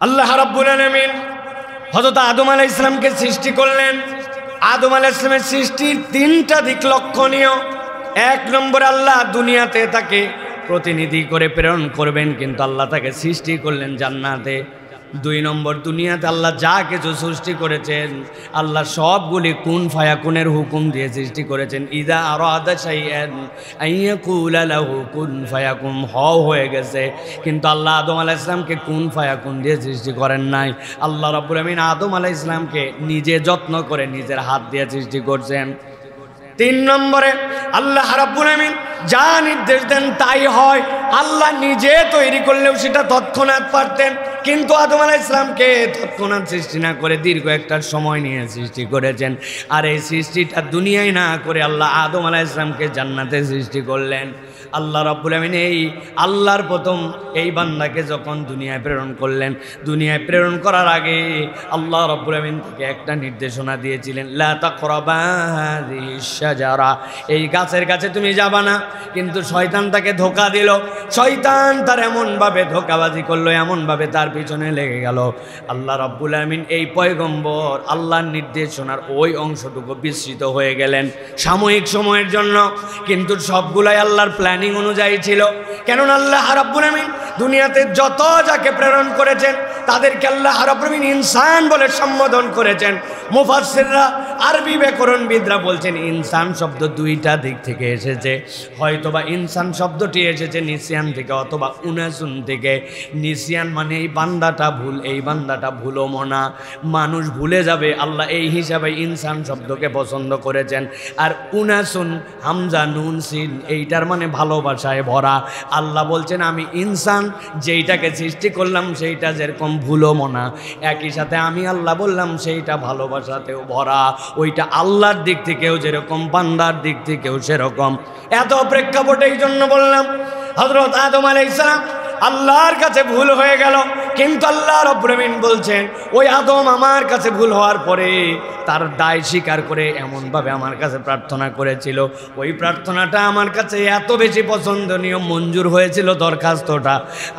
আল্লাহ রাব্বুল আলামিন হযরত আদম আলাইহিস সালামকে সৃষ্টি করলেন। আদম আলাইহিস সালামের সৃষ্টির তিনটা দিক লক্ষণীয়। এক নম্বরে আল্লাহ দুনিয়াতে তাকে প্রতিনিধি করে প্রেরণ করবেন, কিন্তু আল্লাহ তাকে সৃষ্টি করলেন জান্নাতে। দুই নম্বর, দুনিয়াতে আল্লাহ যা কিছু সৃষ্টি করেছেন আল্লাহ সবগুলি কুন ফায়াকুনের হুকুম দিয়ে সৃষ্টি করেছেন। ইযা আরাদা শাইআন আইয়াকুলা লাহু কুন ফায়াকুন, হয়ে গেছে। কিন্তু আল্লাহ আদম আলাইহিস সালামকে কুন ফায়াকুন দিয়ে সৃষ্টি করেন নাই। আল্লাহ রাব্বুল আমিন আদম আলাইহিস সালামকে নিজে যত্ন করে নিজের হাত দিয়ে সৃষ্টি করছেন। তিন নম্বরে আল্লাহ রাব্বুল আমিন যা নির্দেশ দেন তাই হয়। আল্লাহ নিজে তৈরি করলেও সেটা তৎক্ষণাৎ পারতেন, কিন্তু আদম আলাইহিস সালামকে তৎক্ষণাৎ সৃষ্টি না করে দীর্ঘ একটা সময় নিয়ে সৃষ্টি করেছেন। আর এই সৃষ্টিটা দুনিয়ায় না করে আল্লাহ আদম আলাইহিস সালামকে জান্নাতে সৃষ্টি করলেন। আল্লাহ রাব্বুল আমিন এই আল্লাহর প্রথম এই বান্দাকে যখন দুনিয়ায় প্রেরণ করলেন, দুনিয়ায় প্রেরণ করার আগে আল্লাহ রাব্বুল আমিন তাকে একটা নির্দেশনা দিয়েছিলেন, লা তাকরাবা হাযিহিশ শাজারা, এই গাছের কাছে তুমি যাবা না। কিন্তু শয়তান তাকে ধোঁকা দিল, শয়তান তার এমনভাবে ধোঁকাবাজি করলো, এমনভাবে তার পিছনে লেগে গেল। আল্লাহ রাব্বুল আমিন এই পয়গম্বর আল্লাহর নির্দেশনার ওই অংশটুকু বিস্মৃত হয়ে গেলেন সাময়িক সময়ের জন্য, কিন্তু সবগুলাই আল্লাহর প্ল্যানিং অনুযায়ী ছিল। কেননা আল্লাহ রাব্বুল আমিন দুনিয়াতে যত যাকে প্রেরণ করেছেন তাদেরকে আল্লাহ রাব্বুল আমিন ইনসান বলে সম্বোধন করেছেন। মুফাসসিররা আরবি ব্যাকরণবিদরা বলছেন ইনসান শব্দ দুইটা দিক থেকে এসেছে। হয়তোবা ইনসান শব্দটি এসেছে নিসিয়ান থেকে অথবা উনাসুন থেকে। নিসিয়ান মানে এই বান্দাটা ভুল, এই বান্দাটা ভুলো মনা, মানুষ ভুলে যাবে, আল্লাহ এই হিসাবে ইনসান শব্দকে পছন্দ করেছেন। আর উনাসুন হামজা নুন সিন, এইটার মানে ভালোবাসায় ভরা। আল্লাহ বলছেন আমি ইনসান যেইটাকে সৃষ্টি করলাম সেইটা যেরকম ভুলো মনা, একই সাথে আমি আল্লাহ বললাম সেইটা ভালোবাসাতেও ভরা। ওইটা আল্লাহর দিক থেকেও যেরকম বান্দার দিক থেকেও সেরকম। এত প্রেক্ষাপটে এই জন্য বললাম হযরত আদম আলাইহিস সালাম আল্লাহর কাছে ভুল হয়ে গেল, কিন্তু আল্লাহ রাব্বুল আমিন বলছেন ওই আদম আমার কাছে ভুল হওয়ার পরে তার দায় স্বীকার করে এমনভাবে আমার কাছে প্রার্থনা করেছিল, ওই প্রার্থনাটা আমার কাছে এত বেশি পছন্দনীয় মঞ্জুর হয়েছিল দরখাস্তটা,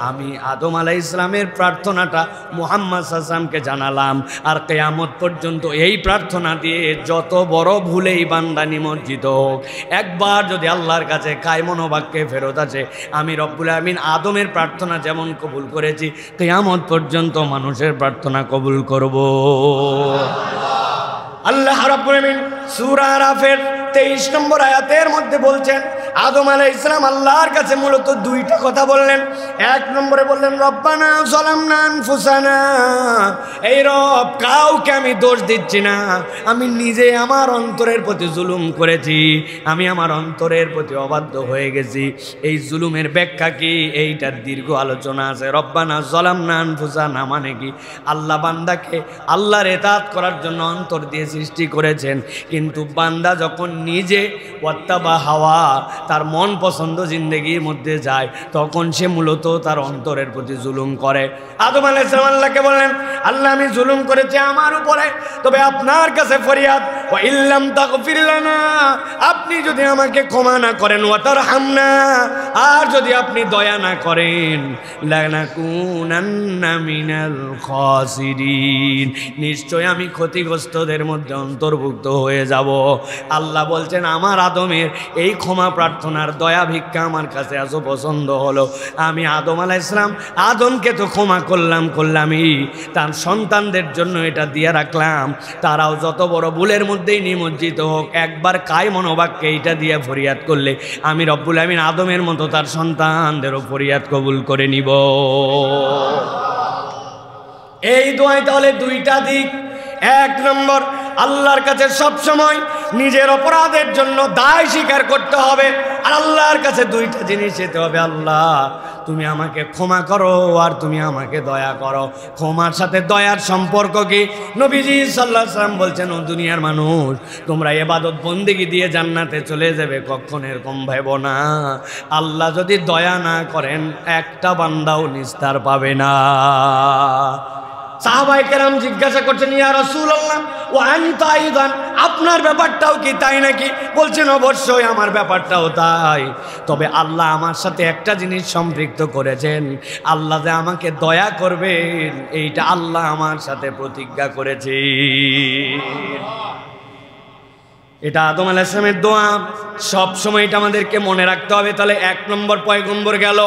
আমি আদম আলাইহিস সালামের প্রার্থনাটা মুহাম্মদ সাল্লাল্লাহু আলাইহি ওয়াসাল্লামকে জানালাম। আর কিয়ামত পর্যন্ত এই প্রার্থনা দিয়ে যত বড় ভুলেই বান্দা নিমজ্জিত হোক, একবার যদি আল্লাহর কাছে কায় মনোবাক্যে ফেরত আসে, আমি রব্বুল আমিন আদমের প্রার্থনা যেমন কবুল করেছি কিয়ামত পর্যন্ত মানুষের প্রার্থনা কবুল করব। আল্লাহ রাব্বুল আমিন সূরা আরাফের 23 নম্বর আয়াতের মধ্যে বলছেন আদম আলাইহিস সালাম আল্লাহর কাছে মূলত দুইটা কথা বললেন। এক নম্বরে বললেন রব্বানা যালামনা আনফুসানা, এই রব কাউকে আমি দোষ দিচ্ছি না, আমি নিজে আমার অন্তরের প্রতি জুলুম করেছি, আমি আমার অন্তরের প্রতি অবাধ্য হয়ে গেছি। এই জুলুমের ব্যাখ্যা কি, এইটার দীর্ঘ আলোচনা আছে। রব্বানা যালামনা আনফুসানা মানে কি, আল্লাহ বান্দাকে আল্লাহর ইতাআত করার জন্য অন্তর দিয়ে সৃষ্টি করেছেন, কিন্তু বান্দা যখন নিজে ওয়াত্তাবা হাওয়া তার মন পছন্দ জিন্দেগির মধ্যে যায় তখন সে মূলত তার অন্তরের প্রতি জুলুম করে। আদম আলাইহিস সালাম আল্লাহকে বললেন আল্লাহ আমি জুলুম করেছি আমার উপরে, তবে আপনার কাছে ফরিয়াদ ওয়া ইল্লাম তাগফির লানা, আপনি যদি আমাকে ক্ষমা না করেন, ওয়া তারহামনা, আর যদি আপনি দয়া না করেন, লানাকুনান্না মিনাল খাসিরিন, নিশ্চয় আমি ক্ষতিগ্রস্তদের মধ্যে অন্তর্ভুক্ত হয়ে যাব। আল্লাহ বলছেন আমার আদমের এই ক্ষমা প্রার্থনার দয়া ভিক্ষা আমার কাছে এত পছন্দ হলো, আমি আদম আলাইহিস সালাম আদমকে তো ক্ষমা করলামই, তার সন্তানদের জন্য এটা দিয়ে রাখলাম, তারাও যত বড় ভুলের মধ্যেই নিমজ্জিত হোক, একবার কায় মনোবাক্যে এইটা দিয়ে ফরিয়াদ করলে আমি রব্বুল আমিন আদমের মতো তার সন্তানদেরও ফরিয়াদ কবুল করে নিব। এই দোয়ায় তাহলে দুইটা দিক। এক নম্বর, আল্লাহর কাছে সব সময় নিজের অপরাধের জন্য দায় স্বীকার করতে হবে, আর আল্লাহর কাছে দুইটা জিনিস যেতে হবে, আল্লাহ তুমি আমাকে ক্ষমা করো আর তুমি আমাকে দয়া করো। ক্ষমার সাথে দয়ার সম্পর্ক কি? নবীজি সাল্লাল্লাহু আলাইহি ওয়াসাল্লাম বলছেন ও দুনিয়ার মানুষ, তোমরা ইবাদত বন্দেগী দিয়ে জান্নাতে চলে যাবে, কখন এরকম ভেবো না। আল্লাহ যদি দয়া না করেন একটা বান্দাও নিস্তার পাবে না। সাহাবায়ে কেরাম জিজ্ঞাসা করছেন ইয়া রাসূলুল্লাহ ওয়া আনতা আইদান, আপনার ব্যাপারটাও কি তাই নাকি? বলছেন অবশ্যই আমার ব্যাপারটাও তাই, তবে আল্লাহ আমার সাথে একটা জিনিস সম্পৃক্ত করেছেন, আল্লাহ যে আমাকে দয়া করবেন এইটা আল্লাহ আমার সাথে প্রতিজ্ঞা করেছে। এটা আদম আলাইহিস সালামের দোয়া, সব সময় এটা আমাদেরকে মনে রাখতে হবে। তাহলে 1 নম্বর পয়গম্বর গেল,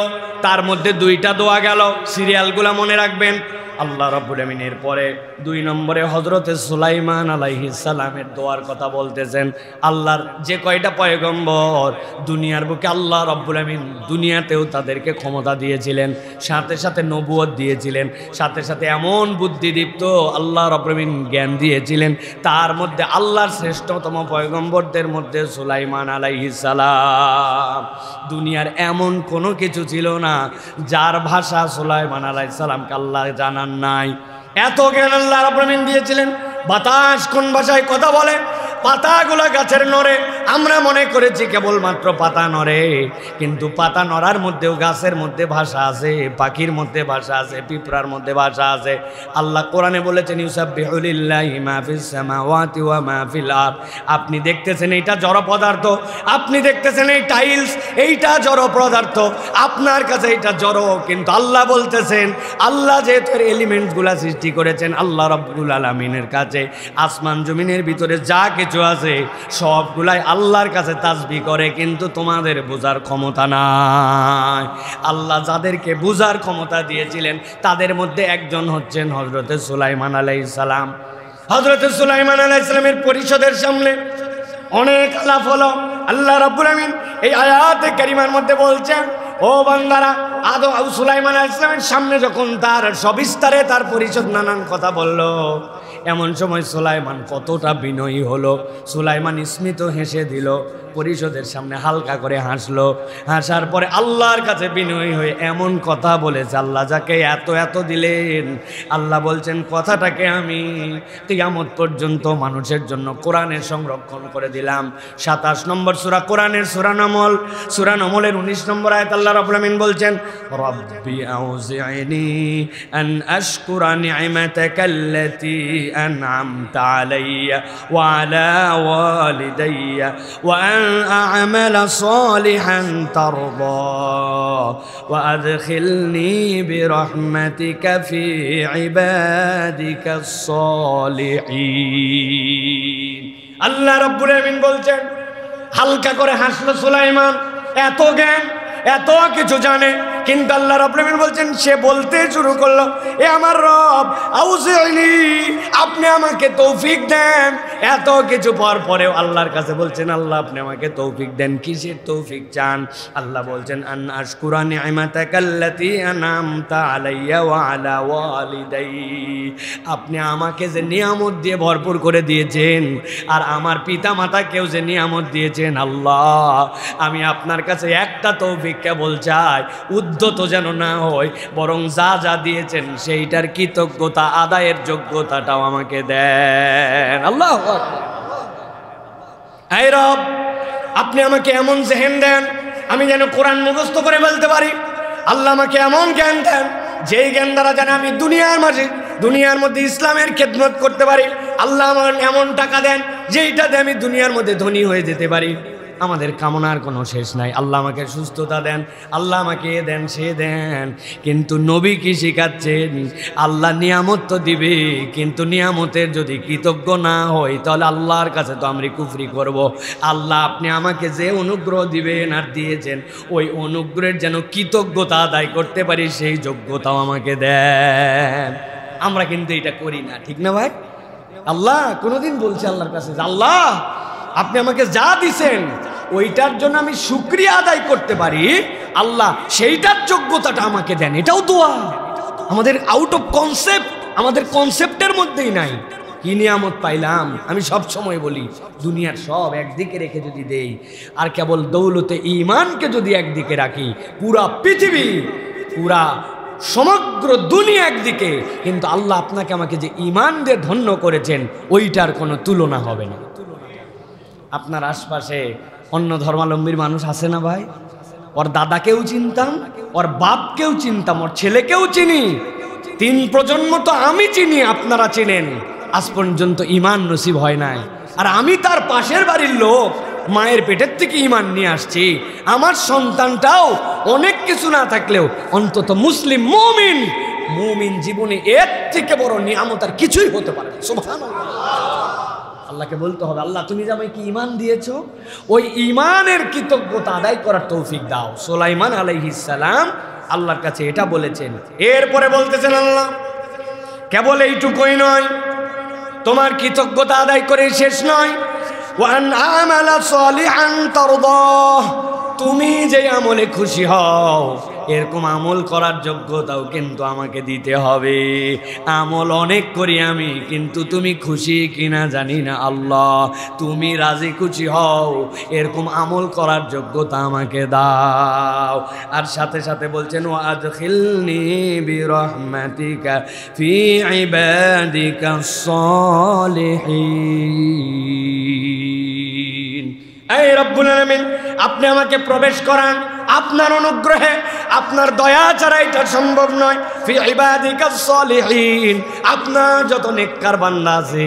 তার মধ্যে 2টা দোয়া গেল, সিরিয়ালগুলো মনে রাখবেন। আল্লাহ রাব্বুল আমিনের পরে 2 নম্বরে হযরতে সুলাইমান আলাইহিস সালামের দোয়ার কথা বলতেছেন। আল্লাহর যে কয়টা পয়গম্বর দুনিয়ার বুকে আল্লাহ রাব্বুল আমিন দুনিয়াতেও তাদেরকে ক্ষমতা দিয়েছিলেন, সাথে সাথে নবুয়ত দিয়েছিলেন, সাথে সাথে এমন বুদ্ধিদীপ্ত আল্লাহ রাব্বুল আমিন জ্ঞান দিয়েছিলেন। তার মধ্যে আল্লাহর শ্রেষ্ঠতম পয়গম্বরদের মধ্যে সুলাইমান আলাইহিস সালাম। দুনিয়ার এমন কোনো কিছু ছিল না যার ভাষা সুলাইমান আলাইহিস সালামকে আল্লাহ জানান নাই। এত জ্ঞান আল্লাহ রাব্বুল আমিন দিয়েছিলেন। বাতাস কোন ভাষায় কথা বলে, পাতাগুলো গাছের নড়ে, আমরা মনে করেছি কেবলমাত্র পাতা নড়ে, কিন্তু পাতা নড়ার মধ্যেও গাছের মধ্যে ভাষা আছে, পাখির মধ্যে ভাষা আছে, পিঁপড়ার মধ্যে ভাষা আছে। আল্লাহ কোরআনে বলেছেন ইউসাব্বিহু লিল্লাহি মা ফিস সামাওয়াতি ওয়া মা ফিল আরদ। আপনি দেখতেছেন এইটা জড় পদার্থ, আপনি দেখতেছেন এই টাইলস, এইটা জড় পদার্থ, আপনার কাছে এটা জড়, কিন্তু আল্লাহ বলতেছেন, আল্লাহ যেহেতু এলিমেন্টসগুলা সৃষ্টি করেছেন, আল্লাহ রাব্বুল আলামিনের কাছে আসমান জমিনের ভিতরে যা কিছু আছে সবগুলাই আল্লাহর কাছে তাসবিহ করে, কিন্তু তোমাদের বোঝার ক্ষমতা নাই। আল্লাহ যাদেরকে বোঝার ক্ষমতা দিয়েছিলেন তাদের মধ্যে একজন হচ্ছেন হযরতে সুলাইমান আলাইহিস সালাম। হযরতে সুলাইমান আলাইহিস সালামের পরিষদের সামনে অনেক আলাপ হলো। আল্লাহ রাব্বুল আমিন এই আয়াতে কারিমার মধ্যে বলছেন, ও বান্দারা, আদম সুলাইমান আলাইহিস সালামের সামনে যখন তার সবিস্তারে তার পরিষদ নানান কথা বলল, এমন সময় সুলাইমান কতটা বিনয়ী হলো। সুলাইমান স্মিত হেসে দিল, পরিষদের সামনে হালকা করে হাসলো, হাসার পরে আল্লাহর কাছে বিনয়ী হয়ে এমন কথা বলেছে, আল্লাহ যাকে এত এত দিলেন, আল্লাহ বলছেন কথাটাকে আমি কিয়ামত পর্যন্ত মানুষের জন্য কোরআনে সংরক্ষণ করে দিলাম। 27 নম্বর সূরা কোরআনের সূরা নমলের 19 নম্বর আয়াত আল্লাহ রাব্বুল আমিন বলছেন, রব্বি আউজি'নি আন আশকুরা নি'মাতাকাল্লাতী আন'আমতা আলাইয়া ওয়া আলা ওয়ালিদাইয়া ওয়া আন আ'মালা সালিহান তারদা ওয়া আদখিলনি বিরহমাতিকা ফি ইবাদিকাস সালিহিন। আল্লাহ রাব্বুল আমিন বলছেন, হালকা করে হাসলো সুলাইমান, এত জ্ঞান, এত কিছু জানে, কিন্তু আল্লাহ রাব্বুল আমিন বলছেন, সে বলতে শুরু করলো, এ আমার রব আউজি'নি, আপনি আমাকে তৌফিক দেন। এত কিছু পরেও আল্লাহর কাছে বলছেন, আল্লাহ আপনি আমাকে তৌফিক দেন। কিসের তৌফিক চান? আল্লাহ বলছেন, আন আশকুরা নি'মাতাকাল্লাতী আন'আমতা আলাইয়া ওয়া আলা ওয়ালিদাই, আপনি আমাকে যে নিয়ামত দিয়ে ভরপুর করে দিয়েছেন আর আমার পিতা মাতাকেও যে নিয়ামত দিয়েছেন, আল্লাহ আমি আপনার কাছে একটা তৌফিক কেবল চাই, উদ্ধত যেন না হয়, বরং যা যা দিয়েছেন সেইটার কৃতজ্ঞতা আদায়ের যোগ্যতাটাও আমাকে দেন। আল্লাহু আকবার। এই রব, আপনি আমাকে এমন জেহেন দেন আমি যেন কোরআন মুখস্থ করে বলতে পারি। আল্লাহ আমাকে এমন জ্ঞান দেন যেই জ্ঞান দ্বারা যেন আমি দুনিয়ার মধ্যে ইসলামের খেদমত করতে পারি। আল্লাহ আমার এমন টাকা দেন যেইটাতে আমি দুনিয়ার মধ্যে ধনী হয়ে যেতে পারি। আমাদের কামনার কোনো শেষ নাই। আল্লাহ আমাকে সুস্থতা দেন, আল্লাহ আমাকে এ দেন সে দেন, কিন্তু নবী কি শিখাচ্ছেন? আল্লাহ নিয়ামত তো দিবে, কিন্তু নিয়ামতের যদি কৃতজ্ঞ না হই তাহলে আল্লাহর কাছে তো আমরা কুফরি করব। আল্লাহ আপনি আমাকে যে অনুগ্রহ দিবেন আর দিয়েছেন, ওই অনুগ্রহের যেন কৃতজ্ঞতা আদায় করতে পারি, সেই যোগ্যতাও আমাকে দেন। আমরা কিন্তু এটা করি না, ঠিক না ভাই? আল্লাহ কোনোদিন বলছে আল্লাহর কাছে, আল্লাহ আপনি আমাকে যা দিছেন ওইটার জন্য আমি শুকরিয়া আদায় করতে পারি, আল্লাহ সেইটার যোগ্যতাটা আমাকে দেন। এটাও দোয়া, আমাদের আউট অফ কনসেপ্ট, আমাদের কনসেপ্টের মধ্যেই নাই। কি নিয়ামত পাইলাম। আমি সব সময় বলি, দুনিয়ার সব একদিকে রেখে যদি দেই আর কেবল দৌলতে ঈমানকে যদি একদিকে রাখি, পুরা পৃথিবী, পুরা সমগ্র দুনিয়া একদিকে, কিন্তু আল্লাহ আপনাকে আমাকে যে ঈমান দিয়ে ধন্য করেছেন ওইটার কোনো তুলনা হবে না। আপনার আশপাশে অন্য ধর্মাবলম্বীর মানুষ আছে না ভাই? ওর দাদাকেও চিনতাম, ওর বাপকেও চিনতাম, ওর ছেলেকেও চিনি, 3 প্রজন্ম তো আমি চিনি, আপনারা চিনেন, আজ পর্যন্ত ঈমান নসিব হয় নাই। আর আমি তার পাশের বাড়ির লোক, মায়ের পেটের থেকে ঈমান নিয়ে আসছি, আমার সন্তানটাও অনেক কিছু না থাকলেও অন্তত মুসলিম মুমিন, মুমিন জীবনে এর থেকে বড় নিয়ামত আর কিছুই হতে পারে না। সুবহানাল্লাহ। আল্লাহকে বলতে হবে, আল্লাহ তুমি যে আমাকে ঈমান দিয়েছো, ওই ঈমানের কৃতজ্ঞতা আদায় করার তৌফিক দাও। সুলাইমান আলাইহিস সালাম আল্লাহর কাছে এটা বলেছেন। এরপরে বলতেছেন, আল্লাহ কেবল এইটুকুই নয়, তোমার কৃতজ্ঞতা আদায় করে শেষ নয়, ওয়ান আমালা সালিহান তারদাহ, তুমি যে আমলে খুশি হও এরকম আমল করার যোগ্যতাও কিন্তু আমাকে দিতে হবে। আমল অনেক করি আমি, কিন্তু তুমি খুশি কিনা জানি না। আল্লাহ তুমি রাজি খুশি হও এরকম আমল করার যোগ্যতা আমাকে দাও। আর সাথে সাথে বলছেন, ওয়াদখিলনি বিরহমাতিকা ফি ইবাদিকাস সালিহিন। এই রব্বুল আলামিন, আপনি আমাকে প্রবেশ করান আপনার অনুগ্রহে, আপনার দয়া ছাড়া এটা সম্ভব নয়। ফি ইবাদিকাস সালিহিন, আপনার যত নেককার বান্দা আছে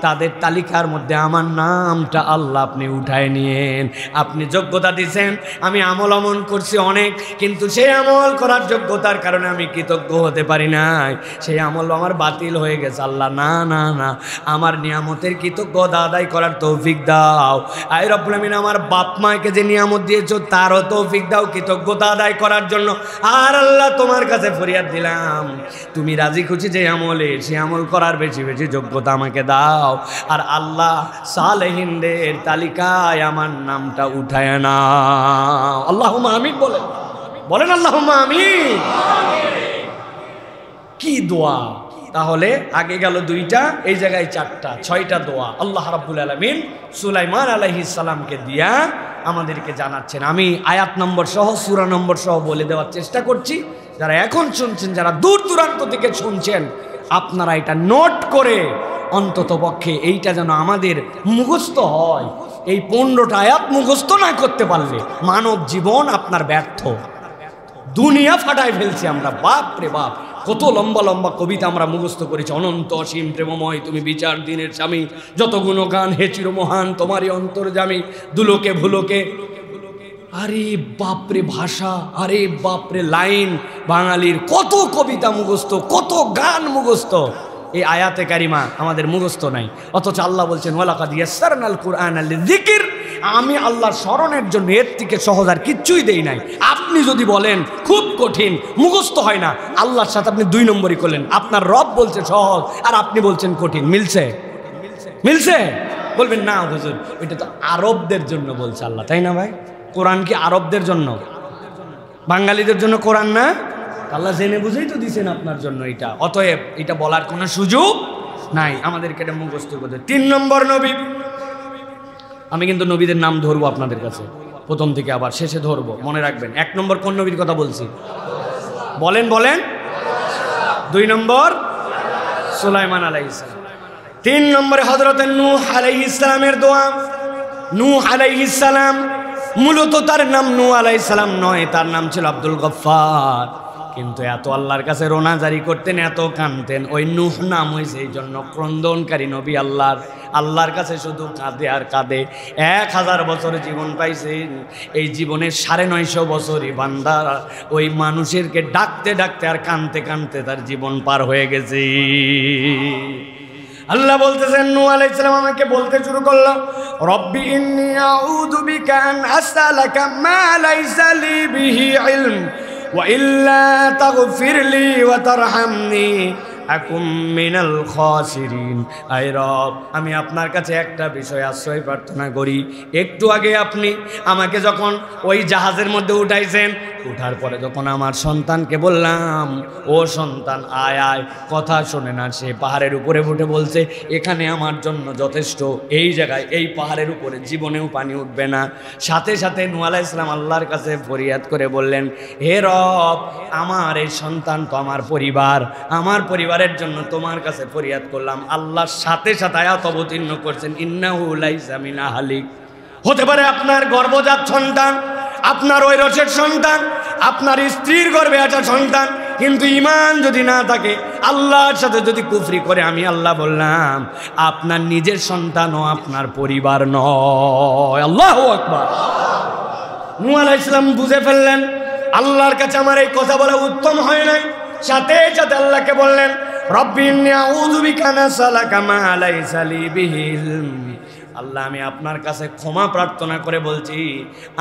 তাদের তালিকার মধ্যে আমার নামটা আল্লাহ আপনি উঠায় নিয়েন। আপনি যোগ্যতা দিয়েছেন, আমি আমল আমল করছি অনেক, কিন্তু সেই আমল করার যোগ্যতার কারণে আমি কৃতজ্ঞ হতে পারি নাই, সেই আমল আমার বাতিল হয়ে গেছে। আল্লাহ না না না, আমার নিয়ামতের কৃতজ্ঞতা আদায় করার তৌফিক দাও। আয় রব্বুল আমিন, আমার বাপ মাকে যে নিয়ামত দিয়েছো তারও তৌফিক দাও কৃতজ্ঞতা আদায় করার জন্য। আর আল্লাহ তোমার কাছে ফরিয়াদ দিলাম, তুমি রাজি খুশি যে আমলে, সে আমল করার বেশি বেশি যোগ্যতা আমাকে দাও। আর আল্লাহ সালেহিনদের তালিকায় আমার নামটা উঠায় নাও। আল্লাহুম্মা আমিন বলেন, বলেন আল্লাহুম্মা আমিন। কি দোয়া! তাহলে আগে গেল 2টা, এই জায়গায় 4টা, 6টা দোয়া আল্লাহ রাব্বুল আলামিন সুলাইমান আলাইহিস সালামকে দিয়া আমাদেরকে জানাচ্ছেন। আমি আয়াত নম্বর সহ, সূরা নম্বর সহ বলে দেওয়ার চেষ্টা করছি। যারা এখন শুনছেন, যারা দূর দূরান্ত থেকে শুনছেন, আপনারা এটা নোট করে অন্তত পক্ষে এইটা যেন আমাদের মুখস্থ হয়। এই 15টা আয়াত মুখস্থ না করতে পারলে মানব জীবন আপনার ব্যর্থ। দুনিয়া ফাটায় ফেলছি আমরা, বাপ রে বাপ। কত লম্বা লম্বা কবিতা আমরা মুখস্থ করেছি। অনন্ত অসীম প্রেমময় তুমি বিচার দিনের স্বামী, যত গুণগান হে চিরমহান তোমারই অন্তর্যামী, দুলোকে ভুলোকে। আরে বাপরে ভাষা, আরে বাপরে লাইন। বাঙালির কত কবিতা মুখস্থ, কত গান মুখস্থ, এই আয়াতে কারিমা আমাদের মুখস্থ নাই। অথচ আল্লাহ বলছেন, ওয়ালাকাদ ইয়াসসারনাল কুরআনা লিযিকর, আমি আল্লাহর স্মরণের জন্য এর থেকে সহজ আর কিচ্ছুই দেই নাই। আপনি যদি বলেন খুব কঠিন, মুখস্থ হয় না, আল্লাহর সাথে আপনি 2 নম্বরই করলেন। আপনার রব বলছে সহজ আর আপনি বলছেন কঠিন, মিলছে? মিলছে? বলবেন না হুজুর, এটা তো আরবদের জন্য বলছে আল্লাহ, তাই না ভাই? কোরআন কি আরবদের জন্য, বাঙালিদের জন্য কোরআন না? আল্লাহ জেনে বুঝেই তো দিয়েছেন আপনার জন্য এটা। অতএব এটা বলার কোনো সুযোগ নাই, আমাদেরকে এটা মুখস্থ করতে। 3 নম্বর নবী। আমি কিন্তু নবীদের নাম ধরবো আপনাদের কাছে, প্রথম থেকে আবার শেষে ধরবো, মনে রাখবেন। 1 নম্বর কোন নবীর কথা বলছি? বলেন বলেন। 2 নম্বর সুলাইমান আলাইহিস সালাম। 3 নম্বরে হযরতে নূহ আলাইহিস সালামের দোয়া। নূহ আলাইহিস সালাম, মূলত তার নাম নূহ আলাইহিস সালাম নয়, তার নাম ছিল আব্দুল গফফার। কিন্তু এত আল্লাহর কাছে রোনা জারি করতেন, এত কাঁদতেন, ওই নূহ নাম হয়েছে এই জন্য ক্রন্দনকারী নবী। আল্লাহর কাছে শুধু কাঁদে আর কাঁদে। 1000 বছর জীবন পাইছেন, এই জীবনের 950 বছরই বান্দা ওই মানুষেরকে ডাকতে ডাকতে আর কাঁদতে কাঁদতে তার জীবন পার হয়ে গেছে। আল্লাহ বলতেছেন, নূহ আলাইহিস সালাম আমাকে বলতে শুরু করলো, রব্বি ইন্নী আউযু বিকা আন আসআলাকা মা লাইসা লি বিহি ইলম ওয়া ইল্লা তাগফিরলি ওয়া তারহামনি আকুম মিনাল খাসিরিন। আয় রব, আমি আপনার কাছে একটা বিষয় আশ্রয় প্রার্থনা করি। একটু আগে আপনি আমাকে যখন ওই জাহাজের মধ্যে উঠাইছেন, উঠার পরে যখন আমার সন্তানকে বললাম, ও সন্তান আয় আয়, কথা শোনে না, সে পাহাড়ের উপরে উঠে বলছে এখানে আমার জন্য যথেষ্ট, এই জায়গায় এই পাহাড়ের উপরে জীবনেও পানি উঠবে না। সাথে সাথে নূহ আলাইহিস সালাম আল্লাহর কাছে ফরিয়াদ করে বললেন, হে রব, আমার এই সন্তান তো আমার পরিবার, আমার পরিবারের জন্য তোমার কাছে ফরিয়াদ করলাম। আল্লাহর সাথে সাথে আয়াত অবতীর্ণ করছেন, ইন্নাহু লাইসা মিন আহলিক। হতে পারে আপনার গর্ভজাত সন্তান, আপনার ওই রসের সন্তান, আপনার স্ত্রীর গর্ভে আসা সন্তান, কিন্তু ঈমান যদি না থাকে, আল্লাহর সাথে যদি কুফরি করে, আমি আল্লাহ বললাম আপনার নিজের সন্তানও আপনার পরিবার নয়। আল্লাহু আকবার। নূহ আলাইহিস সালাম বুঝে ফেললেন আল্লাহর কাছে আমার এই কথা বলা উত্তম হয় নাই। সাথে সাথে আল্লাহকে বললেন, রব্বি ইন্নী আউযু বিকা আন আসআলাকা মা লাইসা লি বিহি ইলম। আল্লাহ, আমি আপনার কাছে ক্ষমা প্রার্থনা করে বলছি,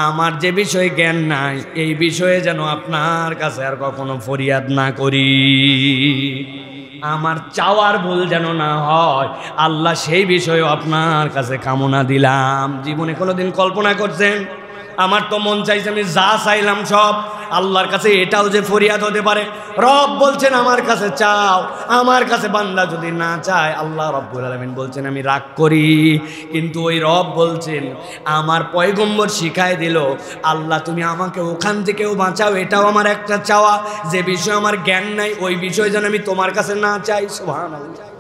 আমার যে বিষয়ে জ্ঞান নাই এই বিষয়ে যেন আপনার কাছে আর কখনো ফরিয়াদ না করি, আমার চাওয়ার ভুল যেন না হয়। আল্লাহ, সেই বিষয়ে আপনার কাছে কামনা দিলাম। জীবনে কোনোদিন কল্পনা করছেন আমার তো মন চাইছে আমি যা চাইলাম সব, আল্লাহর কাছে এটাও যে ফরিয়াদ হতে পারে? রব বলছেন আমার কাছে চাও, আমার কাছে বান্দা যদি না চায়, আল্লাহ রব্বুল আলামিন বলছেন আমি রাগ করি। কিন্তু ওই রব বলছেন, আমার পয়গম্বর শিখায় দিল, আল্লাহ তুমি আমাকে ওখান থেকেও বাঁচাও, এটাও আমার একটা চাওয়া। যে বিষয়ে আমার জ্ঞান নাই ওই বিষয়ে যেন আমি তোমার কাছে না চাই। সুবহানাল্লাহ।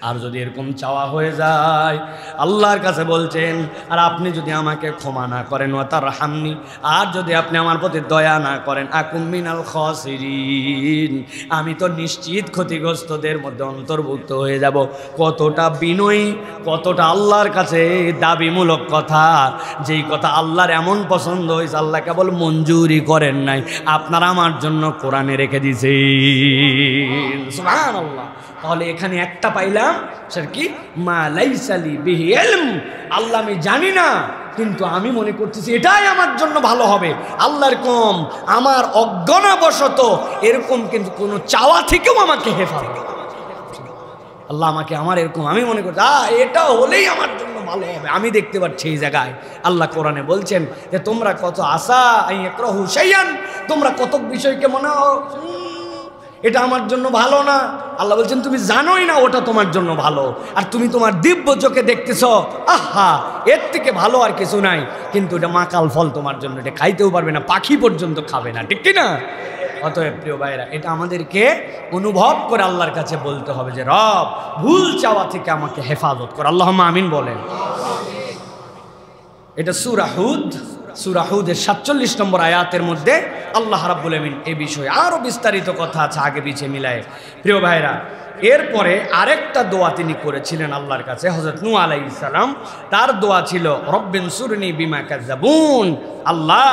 আর যদি এরকম চাওয়া হয়ে যায়, আল্লাহর কাছে বলছেন, আর আপনি যদি আমাকে ক্ষমা না করেন ওয়া তারহামনি, আর যদি আপনি আমার প্রতি দয়া না করেন, আকুম মিনাল খাসিরিন, আমি তো নিশ্চিত ক্ষতিগ্রস্তদের মধ্যে অন্তর্ভুক্ত হয়ে যাব। কতটা বিনয়ী, কতটা আল্লাহর কাছে দাবিমূলক কথা, যেই কথা আল্লাহর এমন পছন্দ হয়েছে আল্লাহ কেবল মঞ্জুরি করেন নাই, আপনারা আমার জন্য কোরআনে রেখে দিয়েছেন। সুবহানাল্লাহ। তাহলে এখানে একটা পাইলাম, সেটা কি? মা লাইসা লি বিহি ইলম। আল্লাহ, আমি জানি না, কিন্তু আমি মনে করতেছি এটাই আমার জন্য ভালো হবে। আল্লাহর কম আমার অজ্ঞানবশত এরকম কিন্তু কোনো চাওয়া থেকেও আমাকে হেফাজত, আল্লাহ আমাকে আমার এরকম আমি মনে করছি এটা হলেই আমার জন্য ভালো হবে। আমি দেখতে পাচ্ছি এই জায়গায় আল্লাহ কোরআনে বলছেন যে তোমরা কত আশা ইয়াকরাহু শাইআন, তোমরা কত বিষয়কে মনে এটা আমার জন্য ভালো না। আল্লাহ বলছেন তুমি জানোই না ওটা তোমার জন্য ভালো, আর তুমি তোমার দিব্য চোখে দেখতেছ আহা এর থেকে ভালো আর কিছু নাই, কিন্তু এটা মাকাল ফল তোমার জন্য, এটা খাইতেও পারবে না, পাখি পর্যন্ত খাবে না, ঠিক কি না? অতএব প্রিয় ভাইরা, এটা আমাদেরকে অনুভব করে আল্লাহর কাছে বলতে হবে যে রব ভুল চাওয়া থেকে আমাকে হেফাজত কর। আল্লাহুম্মা আমিন বলেন। এটা সূরা হুদ, সূরা হুদের 47 নম্বর আয়াতের মধ্যে আল্লাহ রাব্বুল আমিন এই বিষয়ে আরো বিস্তারিত কথা আছে আগে পিছে মিলায়। প্রিয় ভাইরা, এরপরে আরেকটা দোয়া তিনি করেছিলেন আল্লাহর কাছে, হযরত নূহ আলাইহিস সালাম। তার দোয়া ছিল রব্বিনসুরনি বিমা কাযাবুন, আল্লাহ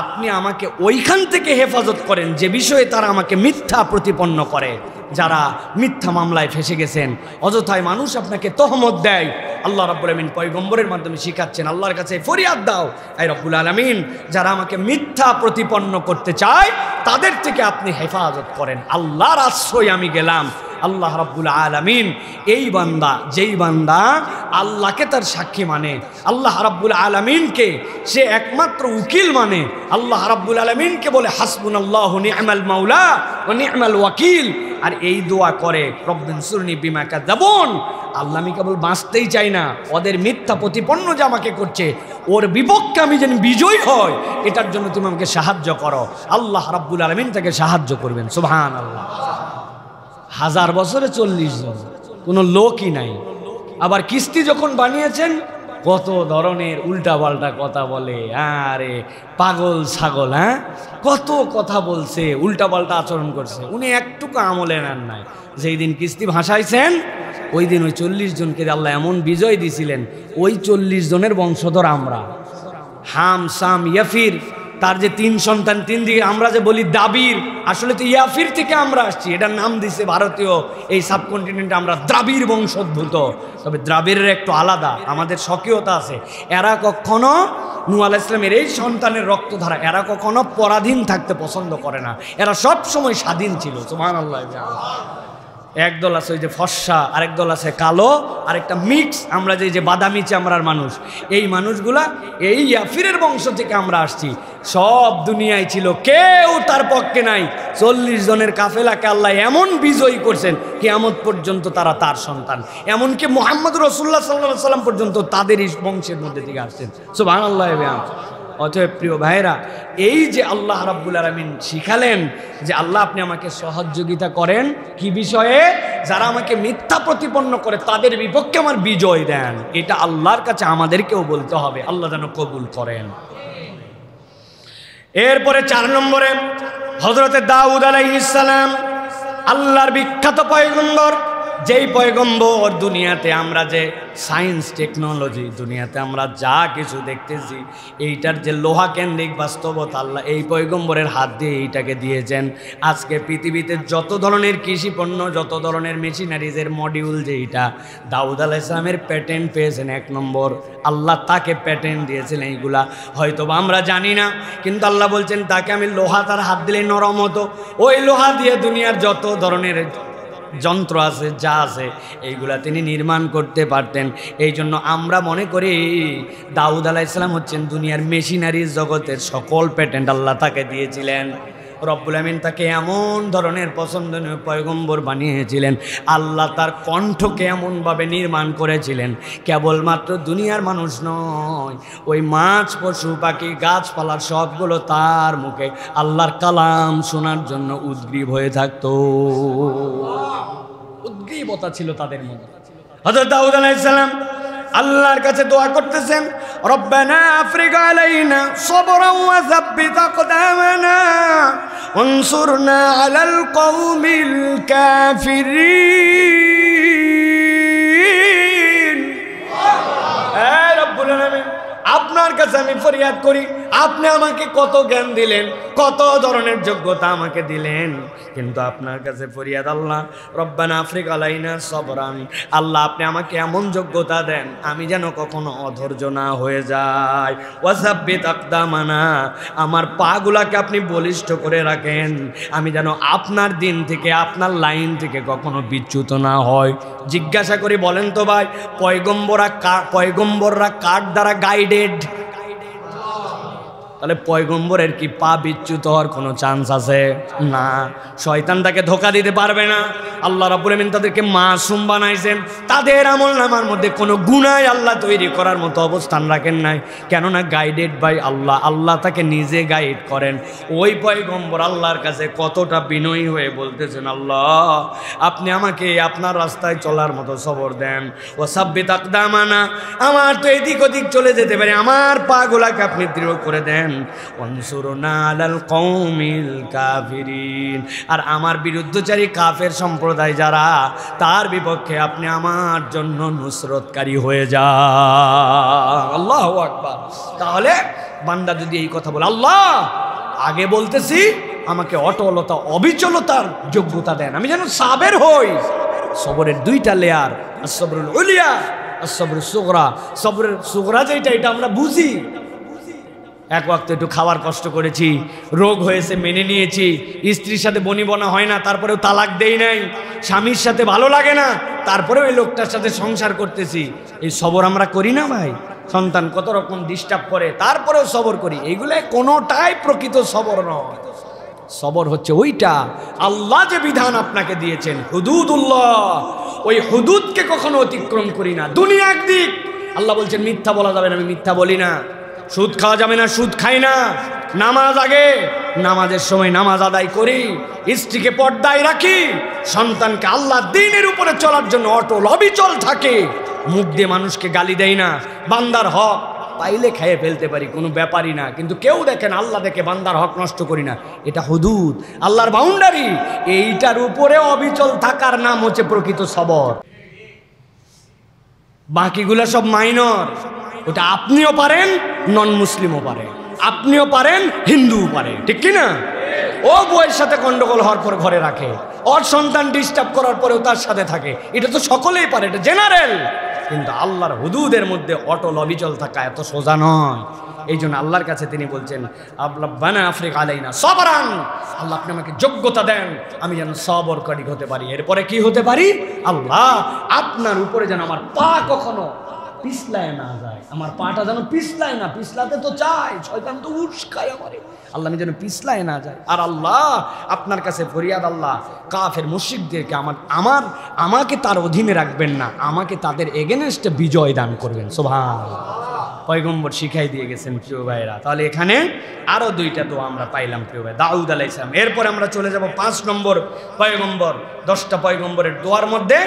আপনি আমাকে ওইখান থেকে হেফাজত করেন যে বিষয়ে তারা আমাকে মিথ্যা প্রতিপন্ন করে, যারা মিথ্যা মামলায় ফেসে গেছেন, অযথায় মানুষ আপনাকে তহমত দেয়। আল্লাহ রাব্বুল আমিন পয়গম্বরের মাধ্যমে শিখাচ্ছেন আল্লাহর কাছে ফরিয়াদ দাও, এই রব্বুল আলামিন যারা আমাকে মিথ্যা প্রতিপন্ন করতে চায় তাদের থেকে আপনি হেফাজত করেন। আল্লাহর আশ্রয় আমি গেলাম। আল্লাহ রাব্বুল আলামিন এই বান্দা, যেই বান্দা আল্লাহকে তার সাক্ষী মানে, আল্লাহ রাব্বুল আলামিনকে সে একমাত্র উকিল মানে, আল্লাহ রাব্বুল আলামিনকে বলে হাসবুনাল্লাহু নি'মাল মাওলা ওয়া নি'মাল ওয়াকিল, আর এই দোয়া করে রব্বিনসুরনি বিমা কাযাবুন, আল্লাহ আমি কেবল বাঁচতেই চাই না, ওদের মিথ্যা প্রতিপন্ন যে আমাকে করছে ওর বিপক্ষে আমি যেন বিজয়ী হয়, এটার জন্য তুমি আমাকে সাহায্য করো। আল্লাহ রাব্বুল আলামিন তাকে সাহায্য করবেন। সুবহানাল্লাহ। 1000 বছরে 40 জন, কোনো লোকই নাই। আবার কিস্তি যখন বানিয়েছেন কত ধরনের উল্টা পাল্টা কথা বলে, আরে পাগল ছাগল, হ্যাঁ কত কথা বলছে, উল্টা পাল্টা আচরণ করছে, উনি একটুকু আমলে নেন নাই। যেই দিন কিস্তি ভাসাইছেন ওই দিন ওই 40 জনকে আল্লাহ এমন বিজয় দিছিলেন, ওই 40 জনের বংশধর আমরা। হাম সাম ইয়াফির, তার যে 3 সন্তান, 3 দিকে আমরা যে বলি দাবির, আসলে তো ইয়াফির থেকে আমরা আসছি, এটার নাম দিছে ভারতীয় এই সাবকন্টিনেন্টে আমরা দ্রাবিড় বংশোদ্ভূত। তবে দ্রাবিড়ের একটু আলাদা, আমাদের স্বকীয়তা আছে। এরা কখনো নূহ আলাইহিস সালামের এই সন্তানের রক্তধারা, এরা কখনো পরাধীন থাকতে পছন্দ করে না, এরা সব সময় স্বাধীন ছিল। সুবহানাল্লাহ। একদল আছে ওই যে ফর্সা, আরেক দল আছে কালো, আরেকটা মিক্স, আমরা যে বাদামি চামড়ার মানুষ, এই মানুষগুলা এই ইয়াফিরের বংশ থেকে আমরা আসছি। সব দুনিয়ায় ছিল, কেউ তার পক্ষে নাই। 40 জনের কাফেলাকে আল্লাহ এমন বিজয়ী করছেন কিয়ামত পর্যন্ত তারা তার সন্তান, এমনকি মুহাম্মদ রাসূলুল্লাহ সাল্লাল্লাহু আলাইহি ওয়াসাল্লাম পর্যন্ত তাদেরই বংশের মধ্যে থেকে আসছেন। সুবহানাল্লাহ। অতএব প্রিয় ভাইরা, এই যে আল্লাহ রাব্বুল আলামিন শিখালেন যে আল্লাহ আপনি আমাকে সহযোগিতা করেন কি বিষয়ে, যারা আমাকে মিথ্যা প্রতিপন্ন করে তাদের বিপক্ষে আমার বিজয় দেন, এটা আল্লাহর কাছে আমাদেরকেও বলতে হবে, আল্লাহ যেন কবুল করেন। এরপরে 4 নম্বরে হযরতে দাউদ আলাইহিস সালাম আল্লাহর বিখ্যাত পয়গম্বর, যেই পয়গম্বর দুনিয়াতে আমরা যে সায়েন্স টেকনোলজি, দুনিয়াতে আমরা যা কিছু দেখতেছি এইটার যে লোহা কেন্দ্রিক বাস্তবতা আল্লাহ এই পয়গম্বরের হাত দিয়ে এইটাকে দিয়েছেন। আজকে পৃথিবীতে যত ধরনের কৃষি পণ্য, যত ধরনের মেশিনারিজের মডিউল, যেইটা দাউদ আলাইহিস সালামের প্যাটেন্ট পেয়েছেন 1 নম্বর, আল্লাহ তাকে প্যাটেন্ট দিয়েছেন। এইগুলা হয়তো আমরা জানি না, কিন্তু আল্লাহ বলছেন তাকে আমি লোহা তার হাত দিলে নরম হতো, ওই লোহা দিয়ে দুনিয়ার যত ধরনের যন্ত্র আছে, যা আছে, এইগুলা তিনি নির্মাণ করতে পারতেন। এই জন্য আমরা মনে করি দাউদ আলাইহিস সালাম হচ্ছেন দুনিয়ার মেশিনারিজ জগতের সকল প্যাটেন্ট আল্লাহ তাকে দিয়েছিলেন। রব্বুল আমিন তাকে এমন ধরনের পছন্দনীয় পয়গম্বর বানিয়েছিলেন, আল্লাহ তার কণ্ঠকে এমনভাবে নির্মাণ করেছিলেন কেবলমাত্র দুনিয়ার মানুষ নয়, ওই মাছ, পশু, পাখি, গাছপালার সবগুলো তার মুখে আল্লাহর কালাম শোনার জন্য উদ্গ্রীব হয়ে থাকতো। উদ্গ্রীবতা ছিল তাদের মধ্যে। হযরত দাউদ আলাইহিস সালাম আল্লাহর কাছে দোয়া করতেছেন, রব্বানা আফরিগ আলাইনা সবরান ওয়া যাব্বিত আকদামানা ওয়ানসুরনা আলাল কওমিল কাফিরিন। হে রব্বুল আলামিন, আপনার কাছে আমি ফরিয়াদ করি, আপনি আমাকে কত জ্ঞান দিলেন, কত ধরনের যোগ্যতা আমাকে দিলেন, কিন্তু আপনার কাছে ফরিয়াদ আল্লাহ, রব্বানা আফরিগ আলাইনা সবরান, আল্লাহ আপনি আমাকে এমন যোগ্যতা দেন আমি যেন কখনো অধৈর্য না হয়ে যাই, ওয়াসাব্বিত আকদামানা, আমার পাগুলাকে আপনি বলিষ্ঠ করে রাখেন, আমি যেন আপনার দিন থেকে, আপনার লাইন থেকে কখনো বিচ্যুত না হয়। জিজ্ঞাসা করি, বলেন তো ভাই, পয়গম্বররা কার দ্বারা গাইডেড? তাহলে পয়গম্বরের কি পা বিচ্যুত হওয়ার কোনো চান্স আছে? না, শয়তান তাকে ধোঁকা দিতে পারবে না। আল্লাহ রাব্বুল আমিন তাদেরকে মাসুম বানাইছেন, তাদের আমলনামার মধ্যে কোনো গুনাহ আল্লাহ তৈরি করার মতো অবস্থান রাখেন নাই, কেননা গাইডেড বাই আল্লাহ, আল্লাহ তাকে নিজে গাইড করেন। ওই পয়গম্বর আল্লাহর কাছে কতটা বিনয়ী হয়ে বলতেছেন, আল্লাহ আপনি আমাকে আপনার রাস্তায় চলার মতো সবর দেন, ও সাব্বিত আকদামানা, আমার তো এদিক ওদিক চলে যেতে পারে, আমার পাগুলাকে আপনি দৃঢ় করে দেন, ওয়ানসুরনা আলাল কওমিল কাফিরিন, আর আমার বিরুদ্ধচারী কাফের সম্প্রদায় যারা, তার বিপক্ষে আপনি আমার জন্য নুসরতকারী হয়ে যান। আল্লাহু আকবার। তাহলে বান্দা যদি এই কথা বলে, আল্লাহ আগে বলতেছি আমাকে অটলতা, অবিচলতার যোগ্যতা দেন, আমি যেন সাবের হই। সবরের দুইটা লেয়ার, as-সাবরুল উলিয়া, as-সাবরুস সুগরা। সবরের সুগরা যেটা, এটা আমরা বুঝি, এক ওয়াক্ত একটু খাওয়ার কষ্ট করেছি, রোগ হয়েছে মেনে নিয়েছি, স্ত্রীর সাথে বনিবনা হয় না তারপরেও তালাক দেই নাই, স্বামীর সাথে ভালো লাগে না তারপরেও এই লোকটার সাথে সংসার করতেছি, এই সবর আমরা করি না ভাই? সন্তান কত রকম ডিস্টার্ব করে তারপরেও সবর করি, এইগুলো কোনোটাই প্রকৃত সবর নয়। সবর হচ্ছে ওইটা, আল্লাহ যে বিধান আপনাকে দিয়েছেন, হুদুদুল্লাহ, ওই হুদুদকে কখনো অতিক্রম করি না। দুনিয়া একদিক, আল্লাহ বলছেন মিথ্যা বলা যাবে না, আমি মিথ্যা বলি না, সুদ খাওয়া যাবে না, সুদ খাই না, নামাজ আগে, নামাজের সময় নামাজ আদায় করি, স্ত্রীকে পর্দায় রাখি, সন্তানকে আল্লাহ দ্বীনের উপরে চলার জন্য অটল অবিচল থাকে, মুখ দিয়ে মানুষকে গালি দেয় না, বান্দার হক পাইলে খেয়ে ফেলতে পারি, কোনো ব্যাপারই না, কিন্তু কেউ দেখেন আল্লাহ দেখে বান্দার হক নষ্ট করি না, এটা হুদুদ, আল্লাহর বাউন্ডারি, এইটার উপরে অবিচল থাকার নাম হচ্ছে প্রকৃত সবর। বাকিগুলা সব মাইনর, ওটা আপনিও পারেন, নন মুসলিমও পারে, আপনিও পারেন, হিন্দুও পারে, ঠিক কিনা? ও বউয়ের সাথে গন্ডগোল হওয়ার পর ঘরে রাখে, ওর সন্তান ডিস্টার্ব করার পরেও তার সাথে থাকে, এটা তো সকলেই পারে, এটা জেনারেল। কিন্তু আল্লাহর হুদুদের মধ্যে অটল অবিচল থাকা এত সোজা নয়। এই জন্য আল্লাহর কাছে তিনি বলছেন, রব্বানা আফরিগ আলাইনা সবরান, আল্লাহ আপনি আমাকে যোগ্যতা দেন আমি যেন সবরকারী হতে পারি। এরপরে কি হতে পারি? আল্লাহ আপনার উপরে যেন আমার পা কখনো পিছলায় না যায়, আমার পাটা যেন পিছলায় না, পিছলাতে তো চাই, শয়তান তো উস্কায় আমারে, আল্লাহ আমি যেন পিছলায় না যায়। আর আল্লাহ আপনার কাছে ফরিয়াদ, আল্লাহ কাফের মুশরিকদেরকে আমাকে তার অধীনে রাখবেন না, আমাকে তাদের এগেনস্টে বিজয় দান করবেন। সুবহানাল্লাহ, পয়গম্বর শিখাই দিয়ে গেছেন প্রিয় ভাইরা। তাহলে এখানে আরো দুইটা দোয়া আমরা পাইলাম প্রিয় ভাই, দাউদ আলাইহিস সালাম। এরপর আমরা চলে যাব 5 নম্বর পয়গম্বর, 10টা পয়গম্বরের দোয়ার মধ্যে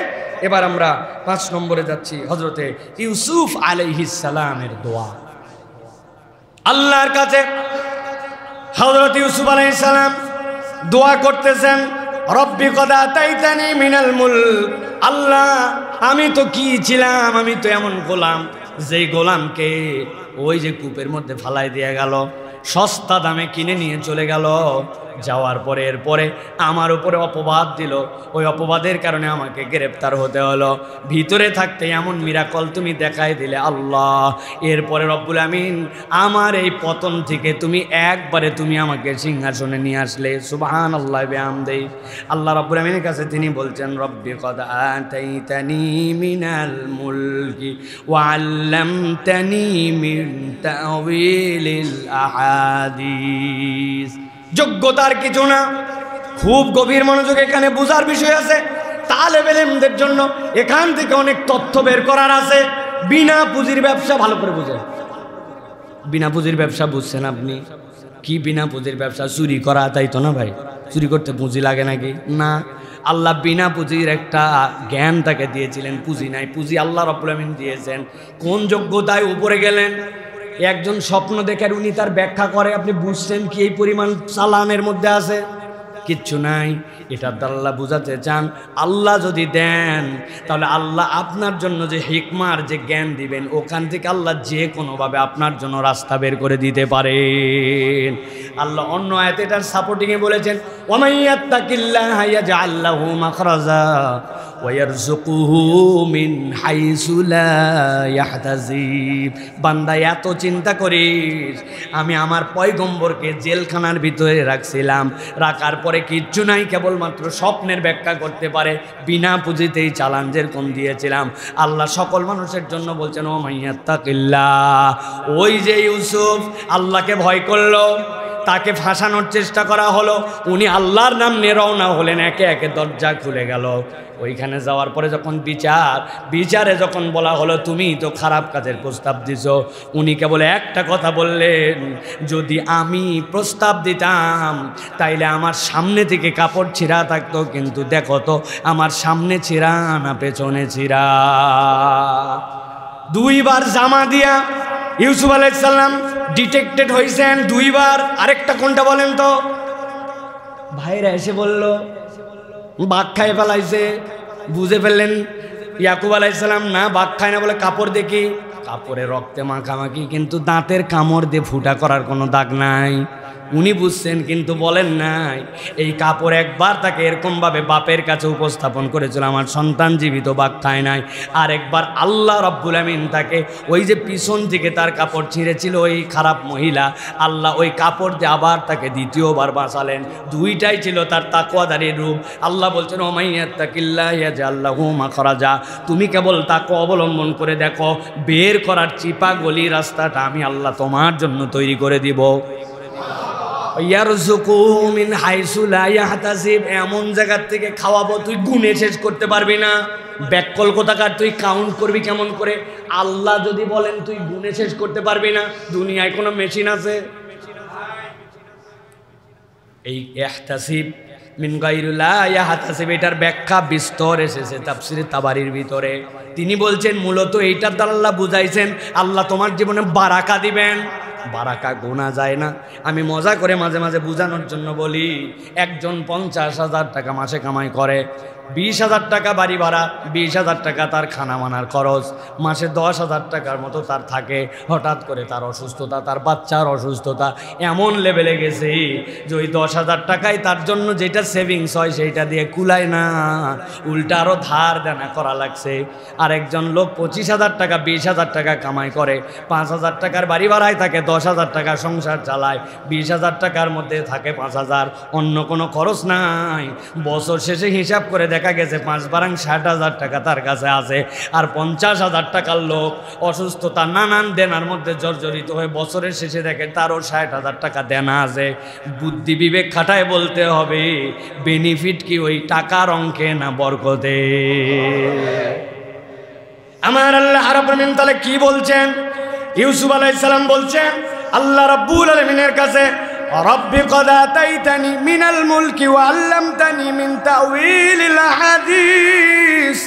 এবার আমরা 5 নম্বরে যাচ্ছি, হযরতে ইউসুফ আলাইহিস সালামের দোয়া। আল্লাহর কাছে হযরত ইউসুফ আলাইহিস সালাম দোয়া করতেছেন, রব্বি কদ আতাইতানি মিনাল মুলক, আল্লাহ আমি তো কি ছিলাম, আমি তো এমন গোলাম যেই গোলামকে ওই যে কূপের মধ্যে ফালাই দিয়ে গেল, সস্তা দামে কিনে নিয়ে চলে গেল, যাওয়ার পরে এরপরে আমার উপরে অপবাদ দিল, ওই অপবাদের কারণে আমাকে গ্রেফতার হতে হলো, ভিতরে থাকতে এমন মিরাকল তুমি দেখাই দিলে আল্লাহ। এরপরে রব্বুল আমিন আমার এই পতন থেকে তুমি একবারে তুমি আমাকে সিংহাসনে নিয়ে আসলে, সুবহানাল্লাহ বিহামদিহি। আল্লাহ রব্বুল আমিনের কাছে তিনি বলছেন, রব্বি কদ আতাইতানি মিনাল মুলকি ওয়া আল্লামতানি মিন তাওয়িলিল আহাদিস। যোগ্যতার কিছু না, খুব গভীর মনোযোগ এখানে বোঝার বিষয় আছে। তালেবে ইলমদের জন্য এখান থেকে অনেক তথ্য বের করার আছে। বিনা পুঁজির ব্যবসা ভালো করে বুঝেন। বিনা পুঁজির ব্যবসা বুঝছেন আপনি কি? বিনা পুঁজির ব্যবসা চুরি করা, তাই তো না ভাই? চুরি করতে পুঁজি লাগে নাকি? না, আল্লাহ বিনা পুঁজির একটা জ্ঞান তাকে দিয়েছিলেন, পুঁজি নাই, পুঁজি আল্লাহ রাব্বুল আমিন দিয়েছেন। কোন যোগ্যতায় উপরে গেলেন? একজন স্বপ্ন দেখে উনি তার ব্যাখ্যা করে, আপনি বুঝছেন কি এই পরিমাণ চালানের মধ্যে আছে? কিচ্ছু নাই। এটা আল্লাহ বুঝাতে চান, আল্লাহ যদি দেন তাহলে আল্লাহ আপনার জন্য যে হিকমার যে জ্ঞান দিবেন, ওখান থেকে আল্লাহ যে কোনোভাবে আপনার জন্য রাস্তা বের করে দিতে পারেন। আল্লাহ অন্য আয়াতে এটার সাপোর্টিংয়ে বলেছেন, ওয়ামাইয়াত্তাকিল্লাহা ইয়াজআল লাহু মাখরাজা ওয়া ইয়ারযুকুহু মিন হাইসু লা ইয়াহতাসিব। বান্দা এত চিন্তা করিস, আমি আমার পয়গম্বরকে জেলখানার ভিতরে রাখছিলাম, রাখার পরে কিচ্ছু নাই, কেবলমাত্র স্বপ্নের ব্যাখ্যা করতে পারে, বিনা পুঁজিতেই চালান যেরকম দিয়েছিলাম। আল্লাহ সকল মানুষের জন্য বলছেন, ওয়ামাইয়াত্তাকিল্লাহ। ওই যে ইউসুফ আল্লাহকে ভয় করলো, তাকে ফাঁসানোর চেষ্টা করা হলো, উনি আল্লাহর নাম নিয়ে রওনা হলেন, একে একে দরজা খুলে গেল। ওইখানে যাওয়ার পরে যখন বিচারে যখন বলা হলো তুমি তো খারাপ কাজের প্রস্তাব দিছো, উনি কেবল একটা কথা বললেন, যদি আমি প্রস্তাব দিতাম তাইলে আমার সামনে থেকে কাপড় ছিঁড়া থাকতো, কিন্তু দেখো তো আমার সামনে ছিঁড়া না পেছনে ছিঁড়া। দুইবার জামা দিয়া ইউসুফ আলাইহিস সালাম ডিটেক্টেড হয়েছেন, দুইবার। আরেকটা কোনটা বলেন তো? ভাইরা এসে বলল বাঘ খায় ফেলাইছে, বুঝে ফেললেন ইয়াকুব আলাইহিস সালাম না বাঘ খায় না, বলে কাপড় দেখি, কাপড়ে রক্তে মাখামাখি, কিন্তু দাঁতের কামড় দিয়ে ফুটা করার কোনো দাগ নাই। উনি বুঝছেন কিন্তু বলেন নাই। এই কাপড় একবার তাকে এরকমভাবে বাপের কাছে উপস্থাপন করেছিল, আমার সন্তান জীবিত, বাঘ খায় নাই। আর একবার আল্লাহ রাব্বুল আমিন তাকে ওই যে পিছন থেকে তার কাপড় ছিঁড়েছিল ওই খারাপ মহিলা, আল্লাহ ওই কাপড় দিয়ে আবার তাকে দ্বিতীয়বার বাঁচালেন। দুইটাই ছিল তার তাকওয়াদারির রূপ। আল্লাহ বলছেন, ওমাইয়াত্তাকিল্লাহ ইয়াজআল লাহু মাখরাজা। তুমি কেবল তাকওয়া অবলম্বন করে দেখো, বের করার চিপা গলি রাস্তাটা আমি আল্লাহ তোমার জন্য তৈরি করে দিব। ইয়ারযুকুহু মিন হাইসু লা ইয়াহতাসিব। এমন জায়গার থেকে খাওয়াবো তুই গুনে শেষ করতে পারবি না। ব্যাককল কোথাকার, তুই কাউন্ট করবি কেমন করে? আল্লাহ যদি বলেন তুই গুনে শেষ করতে পারবি না। দুনিয়ায় কোনো মেশিন আছে? এই ইহতাসিব মিন গায়রি লা ইয়াহতাসিব, এটার ব্যাখ্যা বিস্তর এসেছে তাফসীরে তাবারির ভিতরে। তিনি বলছেন মূলত এইটার দ্বারা আল্লাহ বুঝাইছেন আল্লাহ তোমার জীবনে বারাকা দিবেন। বারাকা গোনা যায় না। আমি মজা করে মাঝে মাঝে বোঝানোর জন্য বলি, একজন 50,000 টাকা মাসে কামাই করে, 20,000 টাকা বাড়ি ভাড়া, 20,000 টাকা তার খানা মানার খরচ, মাসে 10,000 টাকার মতো তার থাকে। হঠাৎ করে তার অসুস্থতা, তার বাচ্চার অসুস্থতা এমন লেভেলে গেছে যে ওই 10,000 টাকায় তার জন্য যেটা সেভিংস হয় সেইটা দিয়ে কুলায় না, উল্টা আরও ধার দেনা করা লাগছে। আর একজন লোক 25,000 টাকা 20,000 টাকা কামাই করে, 5,000 টাকার বাড়ি ভাড়ায় থাকে, 10,000 টাকা সংসার চালায়, 20,000 টাকার মধ্যে থাকে 5,000, অন্য কোনো খরচ নাই। বছর শেষে হিসাব করে দেখা গেছে 5 60,000 টাকা তার কাছে আছে। আর 50,000 টাকার লোক অসুস্থতা নানান দেনার মধ্যে জর্জরিত হয়ে বছরের শেষে দেখে তারও 60,000 টাকা দেনা আছে। বুদ্ধি বিবেক খাটায় বলতে হবে বেনিফিট কি ওই টাকার অঙ্কে না বরকতে? আমার আল্লাহ রাব্বুল আলামিন তাহলে কি বলছেন? ইউসুফ আলাইহিস সালাম বলছেন আল্লাহ রাব্বুল আলামিনের কাছে, রব্বি কদ আতাইতানি মিনাল মুলকি ওয়া আল্লামতানি মিন তাউইলিল হাদিস।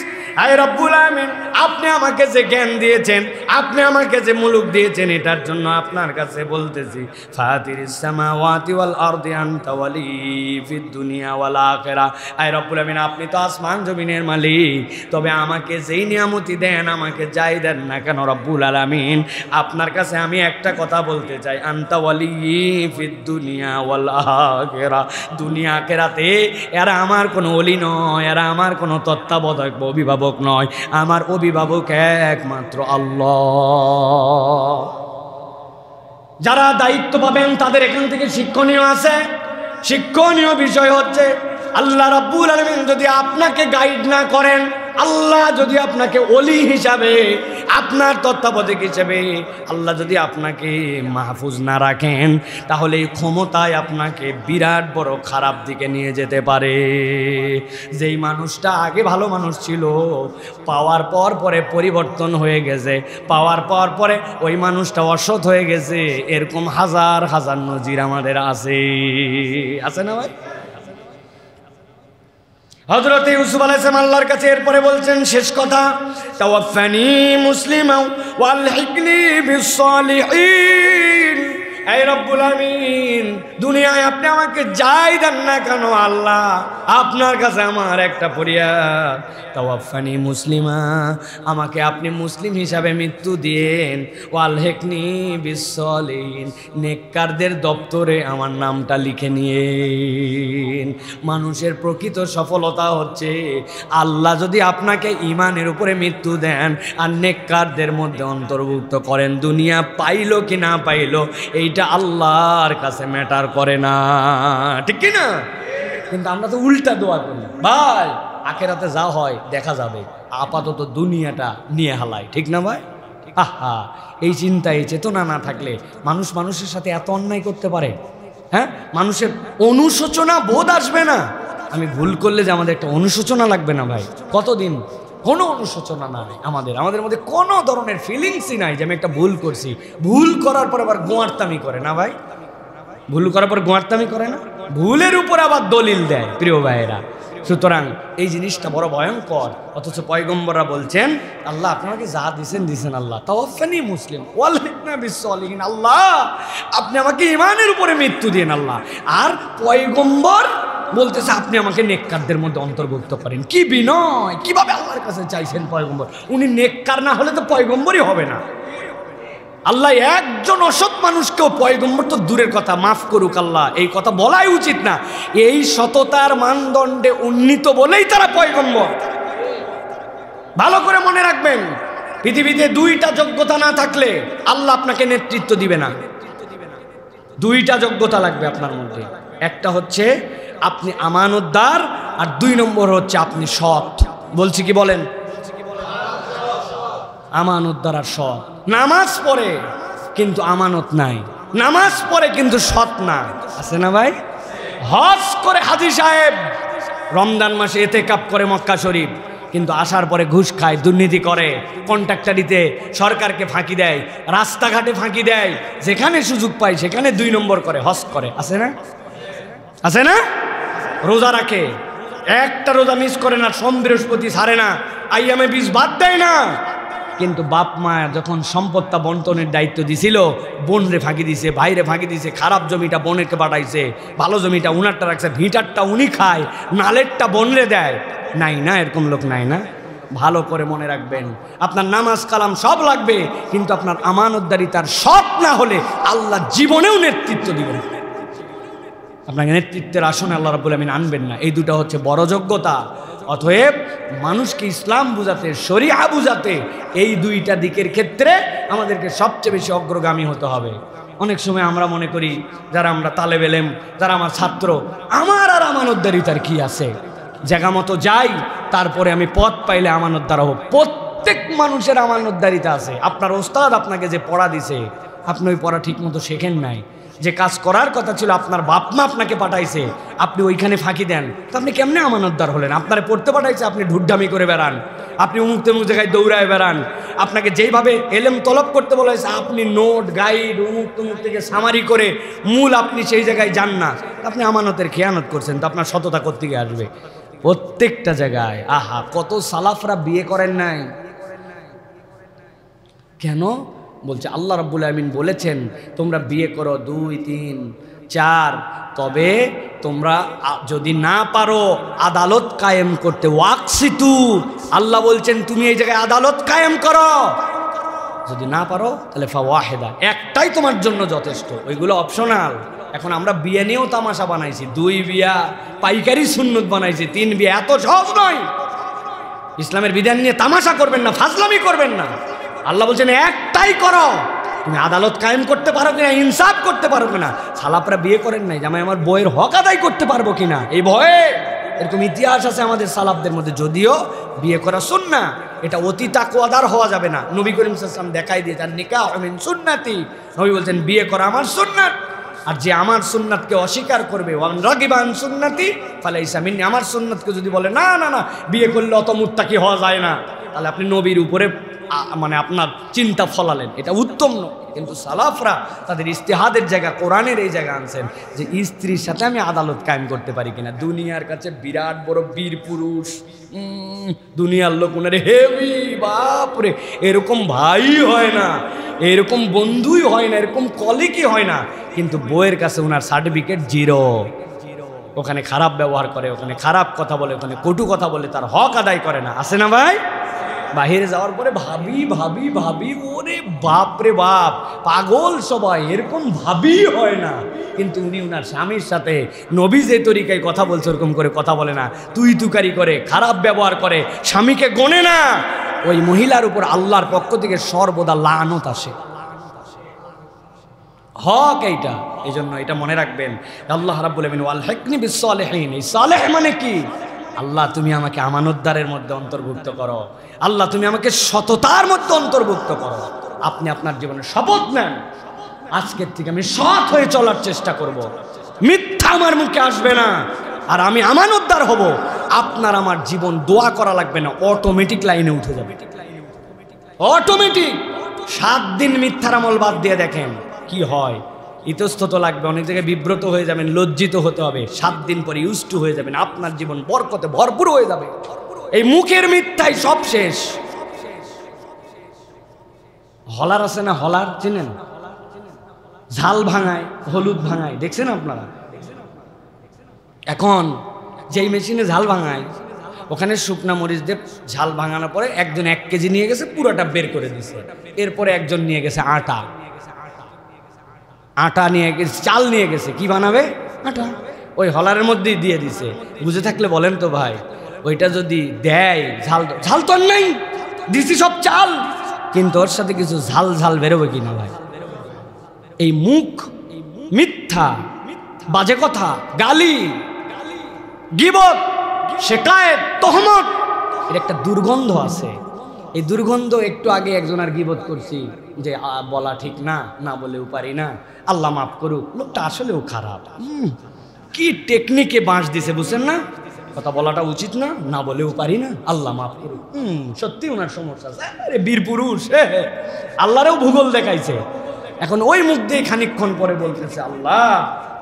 আয় রব্বুল আমিন, আপনি আমাকে যে জ্ঞান দিয়েছেন, আপনি আমাকে যে মুলুক দিয়েছেন এটার জন্য আপনার কাছে বলতেছি, ফাতিরিস সামাওয়াতি ওয়াল আরদি আনতা ওয়ালি ফিদ দুনিয়া ওয়াল আখিরা। আয় রব্বুল আমিন, আপনি তো আসমান জমিনের মালিক, তবে আমাকে যেই নিয়ামতি দেন, আমাকে যাই দেন না কেন রব্বুল আলামিন, আপনার কাছে আমি একটা কথা বলতে চাই, আনতা ওয়ালি ফিদ দুনিয়া ওয়াল আখিরা। দুনিয়া আখিরাতে এরা আমার কোনো ওলি নয়, এরা আমার কোনো তত্ত্বাবধায়ক অভিভাবক নয়, আমার অভিভাবক একমাত্র আল্লাহ। যারা দায়িত্ব পাবেন তাদের এখান থেকে শিক্ষণীয় আছে। শিক্ষণীয় বিষয় হচ্ছে, আল্লাহ রাব্বুল আলামিন যদি আপনাকে গাইড না করেন, আল্লাহ যদি আপনাকে ওলি হিসাবে, আপনার তত্ত্বাবধায়ক হিসাবে আল্লাহ যদি আপনাকে মাহফুজ না রাখেন, তাহলে এই ক্ষমতায় আপনাকে বিরাট বড় খারাপ দিকে নিয়ে যেতে পারে। যেই মানুষটা আগে ভালো মানুষ ছিল, পাওয়ার পর পরে পরিবর্তন হয়ে গেছে, পাওয়ার পর পরে ওই মানুষটা অসৎ হয়ে গেছে, এরকম হাজার হাজার নজির আমাদের আছে না ভাই? হযরত ইউসুফ আলাইহিস সালাম আল্লাহর কাছে এরপরে বলছেন শেষ কথা, তাওয়াফানি মুসলিমান ওয়ালহিকনি বিস-সালিহিন। এই রব্বুল আমিন, দুনিয়ায় আপনি আমাকে যাই দেন না কেন আল্লাহ, আপনার কাছে আমার একটা ফরিয়াদ, তাওয়াফানি মুসলিমা, আমাকে আপনি মুসলিম হিসাবে মৃত্যু দিয়েন, ওয়ালহিকনি বিস-সালিহিন, নেককারদের দপ্তরে আমার নামটা লিখে নিয়েন। মানুষের প্রকৃত সফলতা হচ্ছে আল্লাহ যদি আপনাকে ঈমানের উপরে মৃত্যু দেন আর নেককারদের মধ্যে অন্তর্ভুক্ত করেন, দুনিয়া পাইলো কি না পাইলো এইটা আল্লাহর কাছে ম্যাটার করে না, ঠিক কি না? কিন্তু আমরা তো উল্টা দোয়া করি, ভাই আখেরাতে যা হয় দেখা যাবে, আপাতত দুনিয়াটা নিয়ে হালাই, ঠিক না ভাই? আহা, এই চিন্তা এই চেতনা না থাকলে মানুষ মানুষের সাথে এত অন্যায় করতে পারে? হ্যাঁ, মানুষের অনুশোচনা বোধ আসবে না। আমি ভুল করলে যে আমাদের একটা অনুশোচনা লাগবে না ভাই, কতদিন কোনো অনুশোচনা নাই আমাদের মধ্যে কোনো ধরনের ফিলিংসই নাই যে আমি একটা ভুল করছি। ভুল করার পর আবার গোয়ার্তামি করে না ভাই, ভুল করার পর গোয়ার্তামি করে না, ভুলের উপর আবার দলিল দেয় প্রিয় ভাইয়েরা। সুতরাং এই জিনিসটা বড় ভয়ঙ্কর। অথচ পয়গম্বররা বলছেন, আল্লাহ আপনাকে যা দিছেন আল্লাহ, তাওয়াফানি মুসলিম ওয়ালহিকনা বিস-সালিহিন, আল্লাহ আপনি আমাকে ঈমানের উপরে মৃত্যু দিন আল্লাহ। আর পয়গম্বর বলতেছে আপনি আমাকে নেককারদের মধ্যে অন্তর্ভুক্ত করেন। কি বিনয়, কিভাবে আল্লাহর কাছে চাইছেন পয়গম্বর। উনি নেককার না হলে তো পয়গম্বরই হবে না। আল্লাহ একজন অসৎ মানুষকেও, পয়গম্বর তো দূরের কথা, মাফ করুক আল্লাহ, এই কথা বলাই উচিত না, এই সততার মানদণ্ডে উন্নীত বলেই তারা পয়গম্বর। ভালো করে মনে রাখবেন, পৃথিবীতে দুইটা যোগ্যতা না থাকলে আল্লাহ আপনাকে নেতৃত্ব দিবে না। দুইটা যোগ্যতা লাগবে আপনার মধ্যে, একটা হচ্ছে আপনি আমানতদার, আর 2 নম্বর হচ্ছে আপনি সৎ। বলছি কি বলেন? আমানতদার আর সৎ। নামাজ পড়ে কিন্তু আমানত নাই, নামাজ পড়ে কিন্তু সৎ না, আছে না ভাই? হজ করে হাজী সাহেব, রমজান মাসে ইতিকাফ করে মক্কা শরীফ, কিন্তু আসার পরে ঘুষ খায়, দুর্নীতি করে, কন্ট্রাক্টরিতে সরকারকে ফাঁকি দেয়, রাস্তাঘাটে ফাঁকি দেয়, যেখানে সুযোগ পায় সেখানে 2 নম্বর করে, হজ করে, আছে না? আছে না? রোজা রাখে, একটা রোজা মিস করে না, সোম বৃহস্পতি ছাড়ে না, আইয়ামে 20 বাদ দেয় না। কিন্তু বাপ মা যখন সম্পদটা বন্টনের দায়িত্ব দিছিল, বোনরে ফাঁকি দিছে, ভাইরে ফাঁকি দিছে, খারাপ জমিটা বোনকে পাঠাইছে, ভালো জমিটা উনারটা রাখছে, ভিটারটা উনি খায়, নালেরটা বোনরে দেয়। নাই না, এরকম লোক নাই না? ভালো করে মনে রাখবেন, আপনার নামাজ কালাম সব লাগবে, কিন্তু আপনার আমানতদারিতার সৎ না হলে আল্লাহ জীবনেও নেতৃত্ব দিবেন, আপনাকে নেতৃত্বের আসনে আল্লাহ রাব্বুল আমিন আনবেন না। এই দুটো হচ্ছে বড় যোগ্যতা। অতএব মানুষকে ইসলাম বুঝাতে, শরিয়া বুঝাতে এই দুইটা দিকের ক্ষেত্রে আমাদেরকে সবচেয়ে বেশি অগ্রগামী হতে হবে। অনেক সময় আমরা মনে করি, যারা আমরা তালেব ইলম, যারা আমার ছাত্র, আমার আর আমানতদারিতার কি আছে, জায়গা মতো যাই, তারপরে আমি পথ পাইলে আমানতদার হব। প্রত্যেক মানুষের আমানতদারিতা আছে। আপনার ওস্তাদ আপনাকে যে পড়া দিছে, আপনি ওই পড়া ঠিক মতো শেখেন নাই, যে কাজ করার কথা ছিল আপনার বাপ মা আপনাকে পাঠাইছে, আপনি ওইখানে ফাঁকি দেন, তো আপনি কেমনে আমানতদার হলেন? আপনারে পড়তে পাঠাইছে, আপনি ঢুড্ডামি করে বেড়ান, আপনি অমুক তমুক জায়গায় দৌড়ায় বেড়ান, আপনাকে যেইভাবে এলেম তলব করতে বলা হয়েছে আপনি নোট গাইড অমুক তমুক থেকে সামারি করে মূল আপনি সেই জায়গায় যান না, আপনি আমানতের খেয়ানত করছেন, তো আপনার সততা কোত্থেকে আসবে? প্রত্যেকটা জায়গায় আহা, কত সালাফরা বিয়ে করেন নাই, কেন? বলছে আল্লাহ রাব্বুল আলামিন বলেছেন তোমরা বিয়ে করো 2, 3, 4, তবে তোমরা যদি না পারো আদালত কায়েম করতে, ওয়াকসিতু, আল্লাহ বলছেন তুমি এই জায়গায় আদালত কায়েম করো, যদি না পারো তাহলে ফাওয়াহিদা, একটাই তোমার জন্য যথেষ্ট, ওইগুলো অপশনাল। এখন আমরা বিয়ে নিয়েও তামাশা বানাইছি, 2 বিয়া পাইকারি সুন্নত বানাইছি, 3 বিয়া, এত সহজ নয়। ইসলামের বিধান নিয়ে তামাশা করবেন না, ফাজলামি করবেন না। আল্লাহ বলছেন একটাই করো, তুমি আদালত কায়েম করতে পারো কিনা, ইনসাফ করতে পারো কিনা। সালাপরা বিয়ে করেন নাই জামাই আমার বইয়ের হক আদায় করতে পারবো কিনা, এই ভয়ে। এরকম ইতিহাস আছে আমাদের সালাফদের মধ্যে, যদিও বিয়ে করা সুন্নাহ, এটা অতি তাকওয়াদার হওয়া যাবে না। নবী করিম সাল্লাল্লাহু আলাইহি ওয়াসাল্লাম দেখাই দিয়েছেন নিকাহ মিন সুন্নতি, নবী বলছেন বিয়ে করা আমার সুন্নাত, আর যে আমার সুন্নাতকে অস্বীকার করবে, ওয়ান রাগিবা আন সুন্নতি ফালাইসা মিন্নি, আমার সুন্নাতকে যদি বলে না না না বিয়ে করলে অত মুত্তাকি হওয়া যায় না, তাহলে আপনি নবীর উপরে মানে আপনার চিন্তা ফলালেন, এটা উত্তম নয়। কিন্তু সালাফরা তাদের ইস্তেহাদের জায়গা কোরআনের এই জায়গা আনছেন যে স্ত্রীর সাথে আমি আদালত কায়েম করতে পারি কিনা। দুনিয়ার কাছে বিরাট বড় বীর পুরুষ, দুনিয়ার লোক ওনারে হেভি, বাপরে, এরকম ভাই হয় না, এরকম বন্ধুই হয় না, এরকম কলিগই হয় না, কিন্তু বইয়ের কাছে ওনার সার্টিফিকেট 0। ওখানে খারাপ ব্যবহার করে, ওখানে খারাপ কথা বলে, ওখানে কটু কথা বলে, তার হক আদায় করে না, আছে না ভাই? বাহিরে যাওয়ার পরে ভাবি ভাবি ভাবি, ওরে বাপরে বাপ, পাগল সবাই, এরকম ভাবি হয় না। কিন্তু উনি ওনার স্বামীর সাথে নবী যে তরিকায় কথা বলছে ওরকম করে কথা বলে না, তুই তুকারি করে, খারাপ ব্যবহার করে, স্বামীকে গনে না। ওই মহিলার উপর আল্লাহর পক্ষ থেকে সর্বদা লানত আসে, হক এইটা। এই জন্য এটা মনে রাখবেন, আল্লাহ রাব্বুল আলামিন ওয়াল হিকনি বিস সালিহিন, এই সালেহ মানে কি? আল্লাহ তুমি আমাকে আমানতদারের মধ্যে অন্তর্ভুক্ত করো, আল্লাহ তুমি আমাকে সততার মধ্যে অন্তর্ভুক্ত করো। আপনি আপনার জীবনে শপথ নেন, আজকের থেকে আমি সৎ হয়ে চলার চেষ্টা করব, মিথ্যা আমার মুখে আসবে না, আর আমি আমানতদার হব। আপনার আমার জীবন দোয়া করা লাগবে না, অটোমেটিক লাইনে উঠে যাবে, অটোমেটিক। 7 দিন মিথ্যার আমল বাদ দিয়ে দেখেন কি হয়। ইতস্তত লাগবে, অনেক জায়গায় বিব্রত হয়ে যাবেন, লজ্জিত হতে হবে। 7 দিন পরে ইউজড হয়ে যাবেন, আপনার জীবন বরকতে ভরপুর হয়ে যাবে। এই মুখের মিথ্যাই সব শেষ। হলার আছে না, হলার চেনেন? ঝাল ভাঙায়, হলুদ ভাঙায়, দেখছেন আপনারা? এখন যেই মেশিনে ঝাল ভাঙায়, ওখানে শুকনা মরিচ দিয়ে ঝাল ভাঙানোর পরে একজন 1 কেজি নিয়ে গেছে, পুরোটা বের করে দিছে। এরপরে একজন নিয়ে গেছে আটা নিয়ে গেছে, চাল নিয়ে গেছে, কি বানাবে? আটা। ওই হলারের মধ্যেই দিয়ে দিছে। বুঝে থাকলে বলেন তো ভাই, ওইটা যদি দেয়, ঝাল তো আর নাই, দিছি সব চাল, কিন্তু ওর সাথে কিছু ঝাল ঝাল বেরোবে কিনা ভাই? এই মুখ, মিথ্যা, বাজে কথা, গালি, গীবত, শিকায়েত, তহমত, এর একটা দুর্গন্ধ আছে। এই দুর্গন্ধ, একটু আগে একজনের গীবত করছি যে বলা ঠিক না, না বলেও পারি না, আল্লাহ মাফ করুক, লোকটা আসলেও খারাপ, কি টেকনিকে বাঁশ দিছে বুঝছেন না, কথা বলাটা উচিত না, না বলেও পারি না, আল্লাহ মাফ করুক। সত্যি ওনার সমস্যা আছে, আরে বীর পুরুষ, আল্লাহরেও ভূগোল দেখাইছে। এখন ওই মুখ দিয়ে খানিকক্ষণ পরে বলতেছে আল্লাহ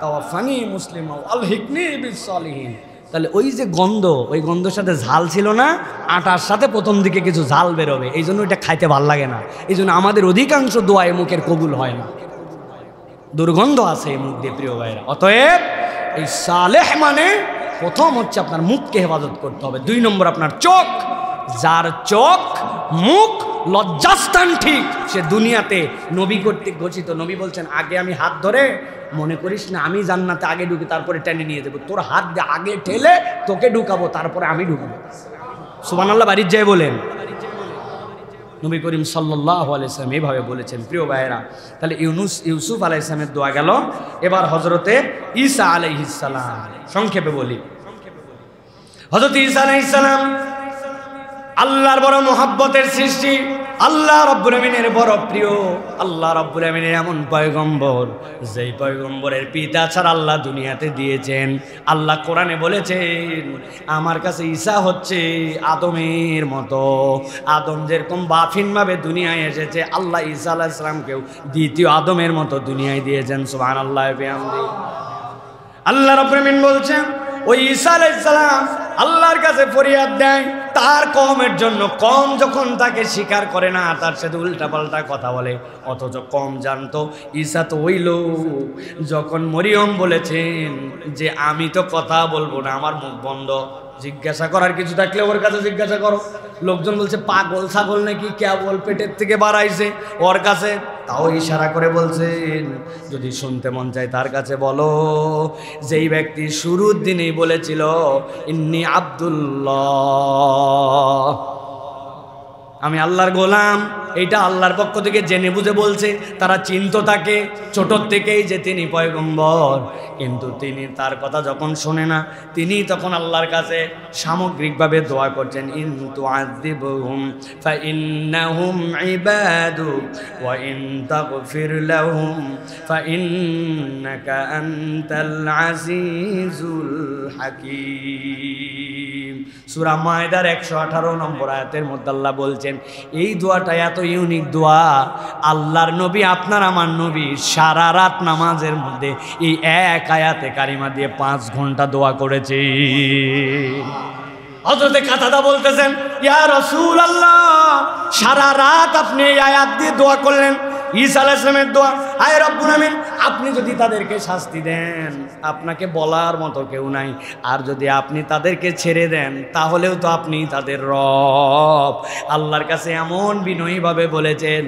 তাওয়াফানি মুসলিমা ওয়াল হিকনি বিস সালিহিন। তাহলে ওই যে গন্ধ, ওই গন্ধের সাথে ঝাল ছিল না, আটার সাথে প্রথম দিকে কিছু ঝাল বেরোবে, এই জন্য এটা খাইতে ভাল লাগে না। এই জন্য আমাদের অধিকাংশ দোয়া এই মুখের কবুল হয় না, দুর্গন্ধ আছে এই মুখ দিয়ে, প্রিয় ভাইরা। অতএব এই সালেহ মানে প্রথম হচ্ছে আপনার মুখকে হেফাজত করতে হবে। 2 নম্বর আপনার চোখ। যার চোখ, মুখ, লজ্জাস্থান ঠিক, সে দুনিয়াতে নবী কর্তৃক ঘোষিত। নবী বলছেন আগে আমি হাত ধরে, মনে করিস না আমি জান্নাতে আগে ঢুকি তারপরে টেনে নিয়ে যাবো, তোর হাত দিয়ে আগে ঠেলে তোকে ঢুকাবো, তারপরে আমি ঢুকাবো। সুবহানাল্লাহ বাড়ির যায় বলেন। নবী করিম সাল্লাল্লাহু আলাইহি ওয়াসাল্লাম এইভাবে বলেছেন। প্রিয় ভাইয়েরা, তাহলে ইউসুফ আলাইহিস সালামের দোয়া গেল। এবার হযরতে ঈসা আলাইহিস সালাম, সংক্ষেপে বলি। হযরত ঈসা আলাইহিস সালাম আল্লাহর বড় মহব্বতের সৃষ্টি, আল্লাহ রাব্বুল আমিনের বড় প্রিয়, আল্লাহ রাব্বুল আমিনের এমন পয়গম্বর যেই পয়গম্বরের পিতা ছাড়া আল্লাহ দুনিয়াতে দিয়েছেন। আল্লাহ কোরআনে বলেছেন আমার কাছে ঈসা হচ্ছে আদমের মতো, আদম যেরকম বাফিনভাবে দুনিয়ায় এসেছে, আল্লাহ ঈসা আলাইহিস সালামকেও দ্বিতীয় আদমের মতো দুনিয়ায় দিয়েছেন। সুবহানাল্লাহ বিহামদি। আল্লাহ রাব্বুল আমিন বলছেন ওই ঈসা আলাইহিস সালাম আল্লাহর কাছে ফরিয়াদ দেয়, তার কওমের জন্য, কম যখন তাকে স্বীকার করে না, তার সাথে উল্টাপাল্টা কথা বলে, অথচ কম জানতো ঈসা তো ওই লোক যখন মরিয়ম বলেছেন যে আমি তো কথা বলবো না, আমার মুখ বন্ধ, জিজ্ঞাসা করার কিছু থাকলে ওর কাছে জিজ্ঞাসা করো। লোকজন বলছে পাগল ছাগল নাকি, কেবল পেটের থেকে বাড়াইছে ওর কাছে, তাও ইশারা করে বলছেন যদি শুনতে মন চায় তার কাছে বলো। যেই ব্যক্তি শুরুর দিনেই বলেছিল ইন্নী আব্দুল্লাহ, আমি আল্লাহর গোলাম, এইটা আল্লাহর পক্ষ থেকে জেনে বুঝে বলছে, তারা চিন্ত তাকে ছোটোর থেকেই যে তিনি পয়গম্বর, কিন্তু তিনি তার কথা যখন শোনে না, তিনি তখন আল্লাহর কাছে সামগ্রিকভাবে দোয়া করছেন, ইন তুআযিবহুম ফাইন্নাহুম ইবাদুক ওয়া ইন তাগফির লাহুম ফাইন্নাকা আনতাল আজিজুল হাকীম। সূরা মায়দার 118 নম্বর আয়াতের মধ্যে আল্লাহ বলছেন, এই দোয়াটা এত ইউনিক দোয়া, আল্লাহর নবী, আপনার আমার নবী সারা রাত নামাজের মধ্যে এই এক আয়াতে কারিমা দিয়ে 5 ঘন্টা দোয়া করেছে। হযরতে কাতাদা বলতেছেন, ইয়া রাসূলুল্লাহ, সারা রাত আপনি এই আয়াত দিয়ে দোয়া করলেন, ঈসা আলাইহিস সালামের দোয়া, আয় রব্বুল আমিন, আপনি যদি তাদেরকে শাস্তি দেন আপনাকে বলার মতো কেউ নাই, আর যদি আপনি তাদেরকে ছেড়ে দেন তাহলেও তো আপনি তাদের রব। আল্লাহর কাছে এমন বিনয়ীভাবে বলেছেন,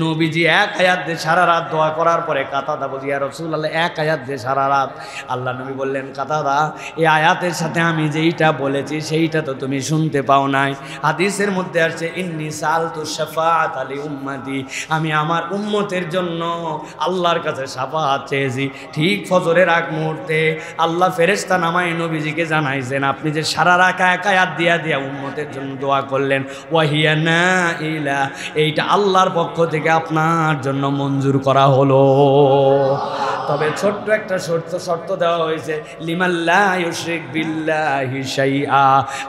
নবীজি এক আয়াত দিয়ে সারা রাত দোয়া করার পরে কাতাদা বলি, ইয়া রাসূলুল্লাহ, এক আয়াত দিয়ে সারা রাত। আল্লাহ নবী বললেন, কাতাদা, এই আয়াতের সাথে আমি যেইটা বলেছি সেইটা তো তুমি শুনতে পাও নাই। হাদিসের মধ্যে আসছে, ইন্নী সালতু শাফাআত লি উম্মতি, আমি আমার উম্মতের জন্য আল্লাহর কাছে শাফাআত চেয়েছি। ঠিক ফজরের আগ মুহূর্তে আল্লাহ ফেরেশতা নামায় নবীজিকে জানাইছেন, আপনি যে সারা রাত এক আয়াত দিয়া উম্মতের জন্য দোয়া করলেন, ওয়াহিয়া নাইলা, এইটা আল্লাহর পক্ষ থেকে আপনার জন্য মঞ্জুর করা হলো। তবে ছোট্ট একটা শর্ত দেওয়া হয়েছে, লিমাল্লা ইউশরিক বিল্লাহি শাইআ,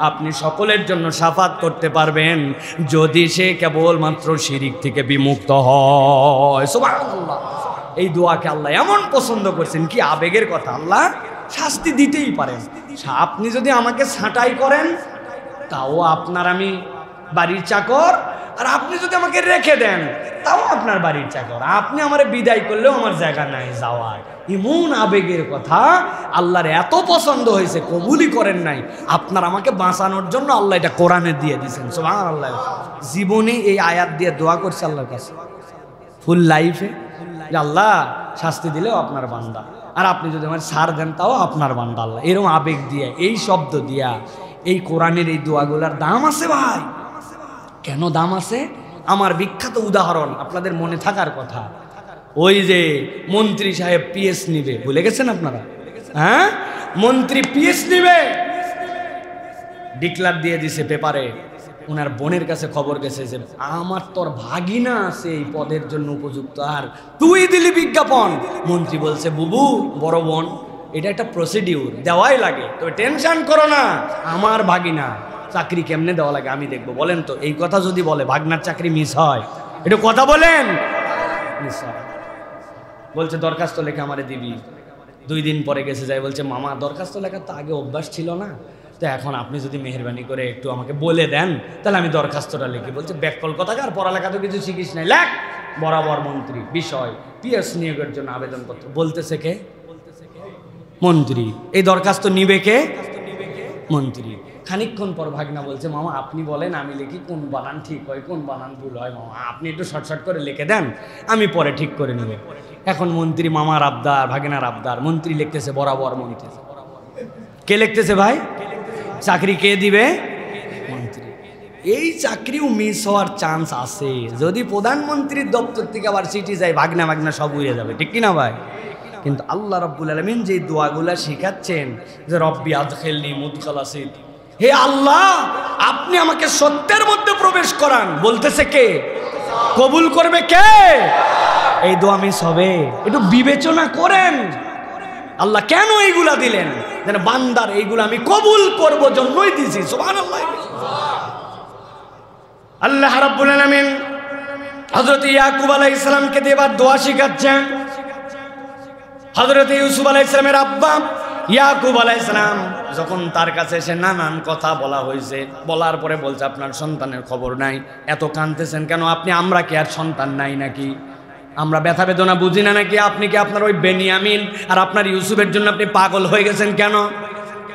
আপনি সকলের জন্য শাফাত করতে পারবেন যদি সে কেবলমাত্র শিরিক থেকে বিমুক্ত হয়। সুবহানাল্লাহ। এই দোয়াকে আল্লাহ এমন পছন্দ করছেন, কি আবেগের কথা, আল্লাহ শাস্তি দিতেই পারেন। আপনি যদি আমাকে ছাঁটাই করেন তাও আপনার আমি বাড়ির চাকর, আর আপনি যদি আমাকে রেখে দেন তাও আপনার বাড়ির চাকর, আপনি আমারে বিদায় করলেও আমার জায়গা নাই যাওয়ার। এমন আবেগের কথা আল্লাহর এত পছন্দ হয়েছে, কবুলই করেন নাই, আপনার আমাকে বাঁচানোর জন্য আল্লাহ এটা কোরআনে দিয়ে দিয়েছেন। সুবহানাল্লাহ। জীবনে এই আয়াত দিয়ে দোয়া করছে আল্লাহর কাছে, ফুল লাইফে, আল্লাহ শাস্তি দিলেও আপনার বান্দা, আর আপনি যদি আমার ছাড় দেন তাও আপনার বান্দা। আল্লাহ এরকম আবেগ দিয়া, এই শব্দ দিয়া এই কোরআনের এই দোয়াগুলার দাম আছে ভাই। কেন দাম আছে? আমার বিখ্যাত উদাহরণ আপনাদের মনে থাকার কথা, ওই যে মন্ত্রী সাহেব পিএস নিবে, ভুলে গেছেন আপনারা? হ্যাঁ, মন্ত্রী পিএস নিবে, ডিক্লার দিয়ে দিছে পেপারে, ওনার বোনের কাছে খবর গেছে যে আমার তোর ভাগিনা আছে এই পদের জন্য উপযুক্ত, আর তুই দিলি বিজ্ঞাপন। মন্ত্রী বলছে, বুবু বড় বোন, এটা একটা প্রসিডিউর, দেওয়াই লাগে, তবে টেনশন করো না, আমার ভাগিনা, চাকরি কেমনে দেওয়া লাগে আমি দেখবো। বলেন তো, এই কথা যদি বলে ভাগনার চাকরি মিস হয়? এটা কথা বলেন, মিস হয়। বলছে দরখাস্ত লেখা আমারে দিবি। 2 দিন পরে গেছে, যাই বলছে, মামা দরখাস্ত লেখার তো আগে অভ্যাস ছিল না, তো এখন আপনি যদি মেহেরবানি করে একটু আমাকে বলে দেন তাহলে আমি দরখাস্তটা লিখি। বলছে ব্যাককল কথাকে, আর পড়ালেখা তো কিছু শিখিস নাই, লেখ। বরাবর মন্ত্রী বিষয় পিএস নিয়োগের জন্য আবেদনপত্র। বলতেছে কে? মন্ত্রী। এই দরখাস্ত নিবে কে? মন্ত্রী। খানিকক্ষণ পর ভাগনা বলছে, মামা আপনি বলেন আমি লিখি, কোন বানান ঠিক হয় কোন বানান ভুল হয়, মামা আপনি একটু শর্ট করে লিখে দেন, আমি পরে ঠিক করে নেব। এখন মন্ত্রী মামার আবদার, ভাগনার আবদার, মন্ত্রী লিখতেছে বরাবর মন্ত্রী। কে লিখতেছে ভাই? চাকরি কে দিবে? মন্ত্রী। এই চাকরিও মিস হওয়ার চান্স আছে, যদি প্রধানমন্ত্রীর দপ্তর থেকে আবার চিঠি যায়, ভাগনা ভাগনা সব উড়ে যাবে, ঠিক কিনা ভাই? কিন্তু আল্লাহ রাব্বুল আলামিন যে দোয়াগুলা শিখাচ্ছেন, যে রব্বি আদখিলনি মুদখালা সিদক, হে আল্লাহ আপনি আমাকে সত্যের মধ্যে প্রবেশ করান, বলতেছে কে? কবুল করবে কে? এই দোয়া মিস হবে? একটু বিবেচনা করেন, আল্লাহ কেন এইগুলা দিলেন? যেন বান্দার এইগুলা আমি কবুল করব জন্যই দিয়েছি। সুবহানাল্লাহ। আল্লাহ রাব্বুল আলামিন হযরত ইয়াকুব আলাইহিস সালামকে দেবার দোয়া শিখাচ্ছেন। হযরত ইউসুফ আলাইহিস সালামের আব্বা ইয়াকুব আলাইহিস সালাম যখন তার কাছে এসে নানান কথা বলা হয়েছে, বলার পরে বলছে আপনার সন্তানের খবর নাই, এত কাঁদতেছেন কেন আপনি? আমরা কি আর সন্তান নাই নাকি? আমরা ব্যথা বেদনা বুঝি না নাকি? আপনি কি আপনার ওই বেনিয়ামিন আর আপনার ইউসুফের জন্য আপনি পাগল হয়ে গেছেন কেন?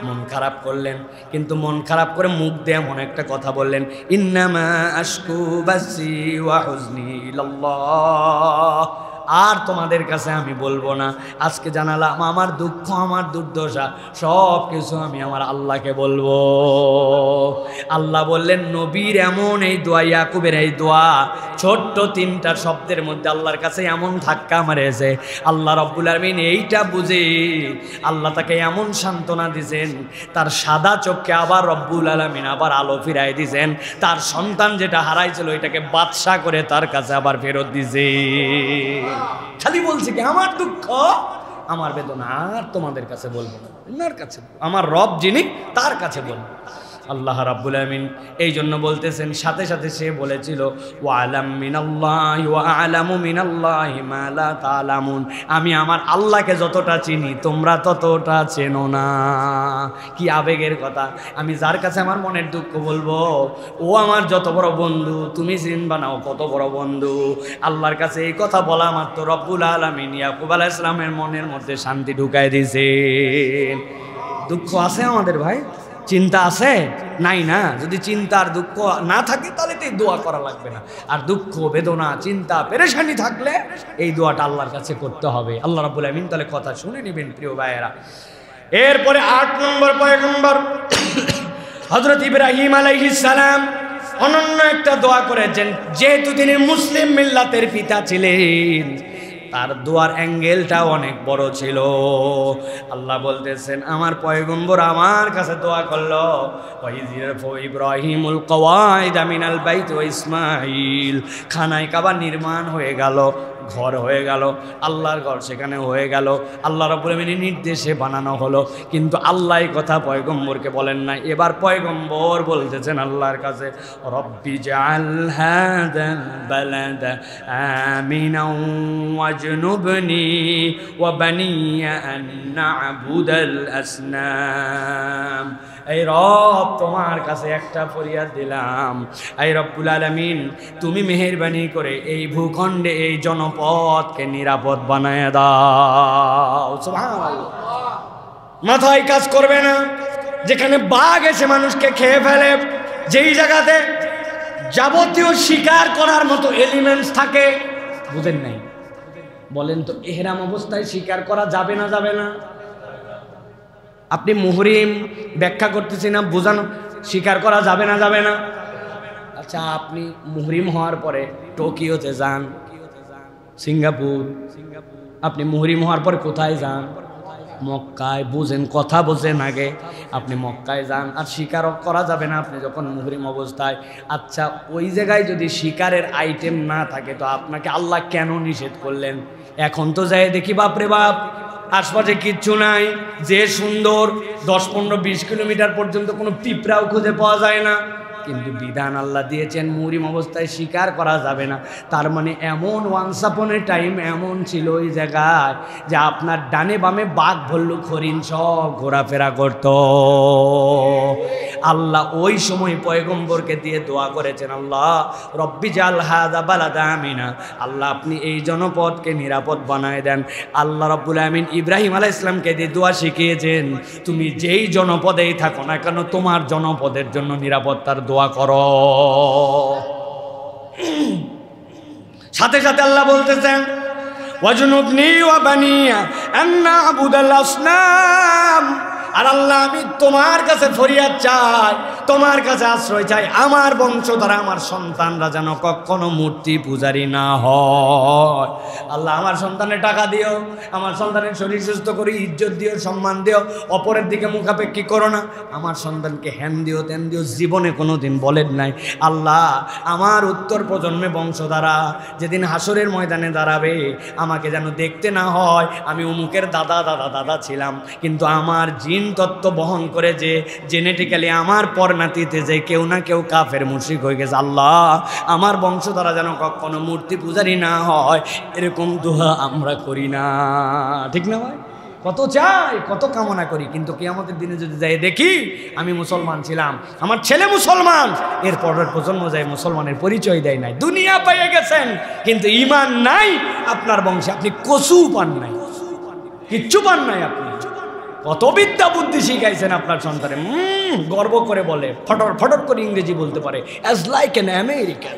মন খারাপ করলেন, কিন্তু মন খারাপ করে মুখ দিয়ে এমন একটা কথা বললেন, ইন্নামা আশকু বাসি ওয়া হুজনি ইলাল্লাহ, আর তোমাদের কাছে আমি বলবো না। আজকে জানালাম আমার দুঃখ, আমার দুর্দশা সব কিছু আমি আমার আল্লাহকে বলবো। আল্লাহ বললেন নবীর এমন এই দোয়া, ইয়াকুবের এই দোয়া ছোট্ট তিনটা শব্দের মধ্যে আল্লাহর কাছে এমন ধাক্কা মারেছে, আল্লাহ রব্বুল আলামিন এইটা বুঝে আল্লাহ তাকে এমন সান্ত্বনা দিয়েছেন, তার সাদা চোখকে আবার রব্বুল আলামিন আবার আলো ফিরাই দিয়েছেন, তার সন্তান যেটা হারাইছিল এটাকে বাদশা করে তার কাছে আবার ফেরত দিয়েছে। খালি বলছে কি আমার দুঃখ, আমার বেদনা আর তোমাদের কাছে বলবো না, ওনার কাছে, আমার রব যিনি তার কাছে বলবো। আল্লাহ রাব্বুল আমিন এই জন্য বলতেছেন, সাথে সাথে সে বলেছিল ওয়ালাম মিনাল্লাহি ওয়া আলামু মিনাল্লাহি মা লা তা'লামুন, আমি আমার আল্লাহকে যতটা চিনি তোমরা ততটা চেনো না। কি আবেগের কথা! আমি যার কাছে আমার মনের দুঃখ বলবো ও আমার যত বড় বন্ধু, তুমি চিনবা না ও কত বড় বন্ধু। আল্লাহর কাছে এই কথা বলা মাত্র রব্বুল আলামিন ইয়াকুব আলাইহিস সালামের মনের মধ্যে শান্তি ঢুকায় দিয়েছে। দুঃখ আছে আমাদের ভাই? চিন্তা আছে? নাই না? যদি চিন্তার দুঃখ না থাকে তাহলে তো এই দোয়া করা লাগবে না। আর দুঃখ বেদনা চিন্তা পেরেশানি থাকলে এই দোয়াটা আল্লাহর কাছে করতে হবে। আল্লাহ রাব্বুল আমিন তাহলে কথা শুনে নেবেন প্রিয় ভাইয়েরা। এরপরে 8 নম্বর পয়গম্বর হযরত ইব্রাহিম আলাইহিস সালাম অনন্য একটা দোয়া করেছেন, যেহেতু তিনি মুসলিম মিল্লাতের পিতা ছিলেন তার দোয়ার অ্যাঙ্গেলটা অনেক বড় ছিল। আল্লাহ বলতেছেন আমার পয়গম্বর আমার কাছে দোয়া করলো, ইব্রাহিমুল কওয়াইদা মিনাল বাইত ওয়া ইসমাঈল, খানায় কাবা নির্মাণ হয়ে গেল, ঘর হয়ে গেল, আল্লাহর ঘর সেখানে হয়ে গেল, আল্লাহ রাব্বুল আমিনের নির্দেশে বানানো হলো। কিন্তু আল্লাহ এই কথা পয়গম্বরকে বলেন না। এবার পয়গম্বর বলতেছেন আল্লাহর কাছে, রব্বি জাআল হাযাল বালাদা আমিনাও ওয়াজনুবনি ওয়া বানিয়া আন না'বুদাল আসনাম। এই রব তোমার কাছে একটা ফরিয়াদ দিলাম, এই রব্বুল আলামিন তুমি মেহেরবানি করে এই ভূখণ্ডে এই জনপদকে নিরাপদ বানায় দাও। সুবহানাল্লাহ। মাথায় কাজ করবে না, যেখানে বাঘ এসে মানুষকে খেয়ে ফেলে, যেই জায়গাতে যাবতীয় শিকার করার মতো এলিমেন্টস থাকে, বুঝেন নাই? বলেন তো ইহরাম অবস্থায় শিকার করা যাবে না যাবে না? আপনি মুহরিম ব্যাখ্যা করতেছি না, বোঝানো, শিকার করা যাবে না যাবে না? আচ্ছা আপনি মুহরিম হওয়ার পরে টোকিওতে যান, সিঙ্গাপুর, আপনি মুহরিম হওয়ার পরে কোথায় যান? মক্কায়। বুঝেন, কথা বোঝেন আগে। আপনি মক্কায় যান, আর শিকার করা যাবে না আপনি যখন মুহরিম অবস্থায়। আচ্ছা ওই জায়গায় যদি শিকারের আইটেম না থাকে তো আপনাকে আল্লাহ কেন নিষেধ করলেন? এখন তো যাই দেখি বাপরে বাপ আশপাশে কিচ্ছু নাই, যে সুন্দর 10-15-20 কিলোমিটার পর্যন্ত কোনো পিঁপড়াও খুঁজে পাওয়া যায় না, কিন্তু বিধান আল্লাহ দিয়েছেন মুহরিম অবস্থায় শিকার করা যাবে না। তার মানে এমন ওয়ান্স আপন এ টাইম এমন ছিল ওই জায়গায় যে আপনার ডানে বামে বাঘ ভাল্লুক হরিণ সব ঘোরাফেরা করত। আল্লাহ ওই সময় পয়গম্বরকে দিয়ে দোয়া করেছেন, আল্লাহ রব্বি জাল হাযা বালাদা আমিনা, আল্লাহ আপনি এই জনপদকে নিরাপদ বানায় দেন। আল্লাহ রাব্বুল আমিন ইব্রাহিম আলাইহিস সালামকে দিয়ে দোয়া শিখিয়েছেন, তুমি যেই জনপদেই থাকো না কেন তোমার জনপদের জন্য নিরাপত্তার দোয়া করো। সাথে সাথে আল্লাহ বলতেছেন ওয়াজনুবনি ওয়া বানিয়া আন না'বুদাল আসনাম, আর আল্লাহ আমি তোমার কাছে ফরিয়াদ চাই, তোমার কাছে আশ্রয় চাই, আমার বংশধর আমার সন্তানরা যেন কখনো মূর্তি পূজারী না হয়। আল্লাহ আমার সন্তানের টাকা দিও, আমার সন্তানের শরীর সুস্থ করি, ইজ্জত দিও, সম্মান দিও, অপরের দিকে মুখাপেক্ষী করো না, আমার সন্তানকে হ্যান দিও তেন দিও, জীবনে কোনো দিন বলেন নাই। আল্লাহ আমার উত্তর প্রজন্মে বংশধারা যেদিন হাসরের ময়দানে দাঁড়াবে আমাকে যেন দেখতে না হয় আমি অমুকের দাদা দাদা দাদা ছিলাম, কিন্তু আমার জিন তত্ত্ব বহন করে যে জেনেটিক্যালি আমার পরনাতিতে যে কেউ না কেউ কাফের মুশরিক হয়ে গেছে। আল্লাহ আমার বংশধরা যেন কখনো মূর্তি পূজারী না হয়, এরকম দোয়া আমরা করি না, ঠিক না ভাই? কত চাই, কত কামনা করি, কিন্তু কিয়ামতের দিনে যদি যাই দেখি আমি মুসলমান ছিলাম, আমার ছেলে মুসলমান, এর পরের প্রজন্ম যায় মুসলমানের পরিচয় দেয় নাই। দুনিয়া পেয়ে গেছেন কিন্তু ঈমান নাই আপনার বংশে, আপনি কচু পান নাই, কিচ্ছু পান নাই। আপনি কত বিদ্যা বুদ্ধি শিখাইছেন আপনার সন্তানে, গর্ব করে বলে, ফটর ফটর করে ইংরেজি বলতে পারে, অ্যাজ লাইক অ্যান আমেরিকান।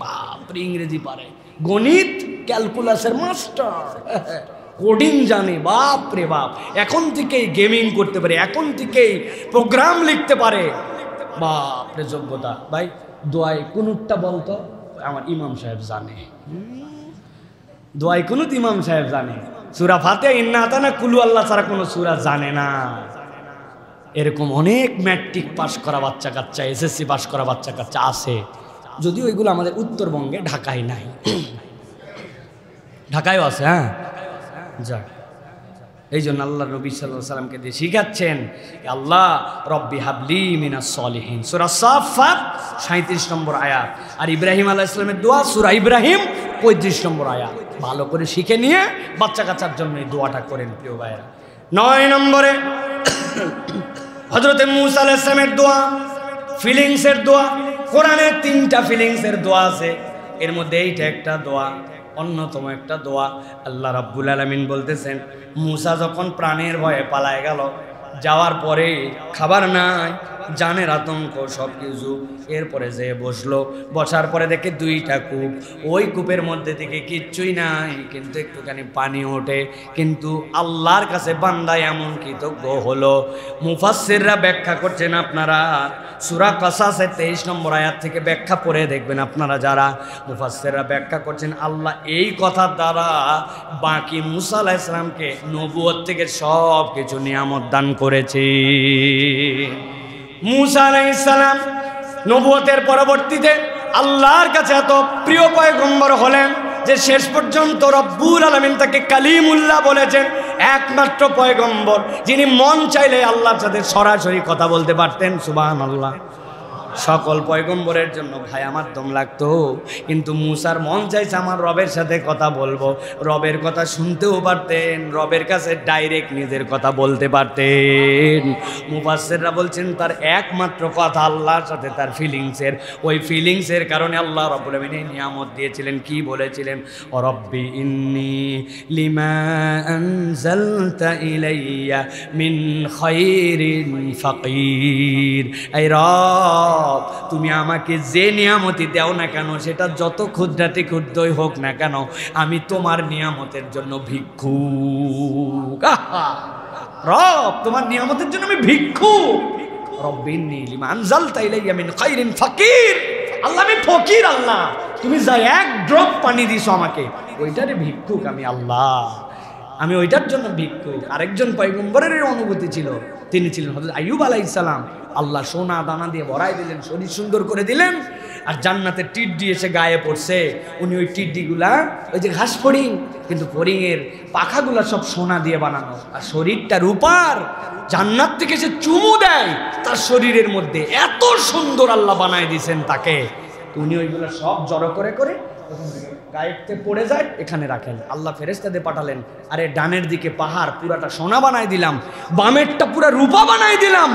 বাপরে ইংরেজি পারে, গণিত ক্যালকুলাসের মাস্টার, কোডিং জানে, বাপ রে বাপ, এখন থেকেই গেমিং করতে পারে, এখন থেকেই প্রোগ্রাম লিখতে পারে, বাপ রে যোগ্যতা। ভাই দোয়াই কুনুতটা বলতো, আমার ইমাম সাহেব জানে, দোয়াই কুনুত ইমাম সাহেব জানে, সূরা ফাতিহা ইন্না আতানা কুলু আল্লাহ ছাড়া কোনো সূরা জানে না। এরকম অনেক ম্যাট্রিক পাস করা বাচ্চা কাচ্চা, এসএসসি পাস করা বাচ্চা কাচ্চা আছে, যদিও ওইগুলো আমাদের উত্তরবঙ্গে, ঢাকায় নাই, ঢাকায়ও আছে। হ্যাঁ যাক, এই জন্য আল্লাহ নবী সাল্লাল্লাহু আলাইহি সাল্লামকে দিয়ে শিখাচ্ছেন, আল্লাহ রব্বি হাবলি মিনাস সলিহিন, সূরা সাফফাত 37 নম্বর আয়াত। আর ইব্রাহিম আলাইহিস সালামের দোয়া সূরা ইব্রাহিম 35 নম্বর আয়াত। ভালো করে শিখে নিয়ে বাচ্চা কাচ্চার জন্য এই দোয়াটা করেন প্রিয় ভাইরা। 9 নম্বরে হযরত মূসা আলাইহিস সালামের দোয়া, ফিলিংসের দোয়া। কোরআনে 3টা ফিলিংসের দোয়া আছে, এর মধ্যে এইটা একটা দোয়া, অন্যতম একটা দোয়া। আল্লাহ রাব্বুল আলামিন বলতেছেন, মূসা যখন প্রাণের ভয়ে পালায় গেল, যাওয়ার পরে খাবার নাই, জানের আতঙ্ক সব কিছু, এরপরে যে বসলো, বসার পরে দেখে 2টা কূপ, ওই কূপের মধ্যে থেকে কিচ্ছুই নাই, কিন্তু একটুখানি পানি ওঠে, কিন্তু আল্লাহর কাছে বান্দা এমন কৃতজ্ঞ হলো। মুফাসসিররা ব্যাখ্যা করছেন, আপনারা সূরা কাসাসের 23 নম্বর আয়াত থেকে ব্যাখ্যা পড়ে দেখবেন আপনারা যারা, মুফাসসিররা ব্যাখ্যা করছেন আল্লাহ এই কথার দ্বারা বাকি মূসা আলাইহিস সালামকে নবুয়ত থেকে সব কিছু নিয়ামত দান করেছে। মূসা আলাইহিস সালাম নবুয়তের পরবর্তীতে আল্লাহর কাছে এত প্রিয় পয়গম্বর হলেন যে শেষ পর্যন্ত রব্বুল আলামিন তাকে কালিমুল্লাহ বলেছেন, একমাত্র পয়গম্বর যিনি মন চাইলে আল্লাহর সাথে সরাসরি কথা বলতে পারতেন। সুবহানাল্লাহ। সকল পয়গম্বরের জন্য ভাই আমার দম লাগতো, কিন্তু মূসার মন চাইছে আমার রবের সাথে কথা বলবো, রবের কথা শুনতেও পারতেন, রবের কাছে ডাইরেক্ট নিজের কথা বলতে পারতেন। মুফাসসিররা বলছেন তার একমাত্র কথা আল্লাহর সাথে তার ফিলিংসের, ওই ফিলিংসের কারণে আল্লাহ রাব্বুল আলামিন এই নিয়ামত দিয়েছিলেন। কি বলেছিলেন? ও রব্বি ইন্নী লিমা আনজালতা ইলাইয়া মিন খায়রিন ফাকির। এই রব, তুমি আমাকে যে নিয়ামতি দাও না কেন, সেটা যত ক্ষুদ্রাতি ক্ষুদ্রই হোক না কেন, আমি তোমার নিয়ামতের জন্য ভিক্ষুক। রব, তোমার নিয়ামতের জন্য আমি ভিক্ষুক। রব্বিন্নী লিমা আনজালতা ইলাইয়া মিন খায়রিন ফাকির। আল্লাহ আমি ফকির, আল্লাহ তুমি যা এক ড্রপ পানি দিছো আমাকে, ওইটারে ভিক্ষুক আমি আল্লাহ, আমি ওইটার জন্য ভিক্ষুক। আরেকজন পয়গম্বরের অনুভূতি ছিল, তিনি ছিলেন হযরত আইয়ুব আলাইহিস সালাম। আল্লাহ সোনা দানা দিয়ে ভরাই দিলেন, শরীর সুন্দর করে দিলেন, আর জান্নাতের টিড্ডি এসে গায়ে পড়ছে। উনি ওই টিড্ডিগুলা, ওই যে ঘাস ফড়িং, কিন্তু ফড়িংয়ের পাখাগুলা সব সোনা দিয়ে বানানো, আর শরীরটা রূপার। জান্নাত থেকে সে চুমু দেয়, তার শরীরের মধ্যে এত সুন্দর আল্লাহ বানায় দিয়েছেন তাকে। উনি ওইগুলা সব জড়ো করে করে গায়েতে পড়ে যায়, এখানে রাখেন। আল্লাহ ফেরেশতা দিয়ে পাঠালেন, আরে ডানের দিকে পাহাড় পুরাটা সোনা বানাই দিলাম, বামেরটা পুরা রূপা বানাই দিলাম,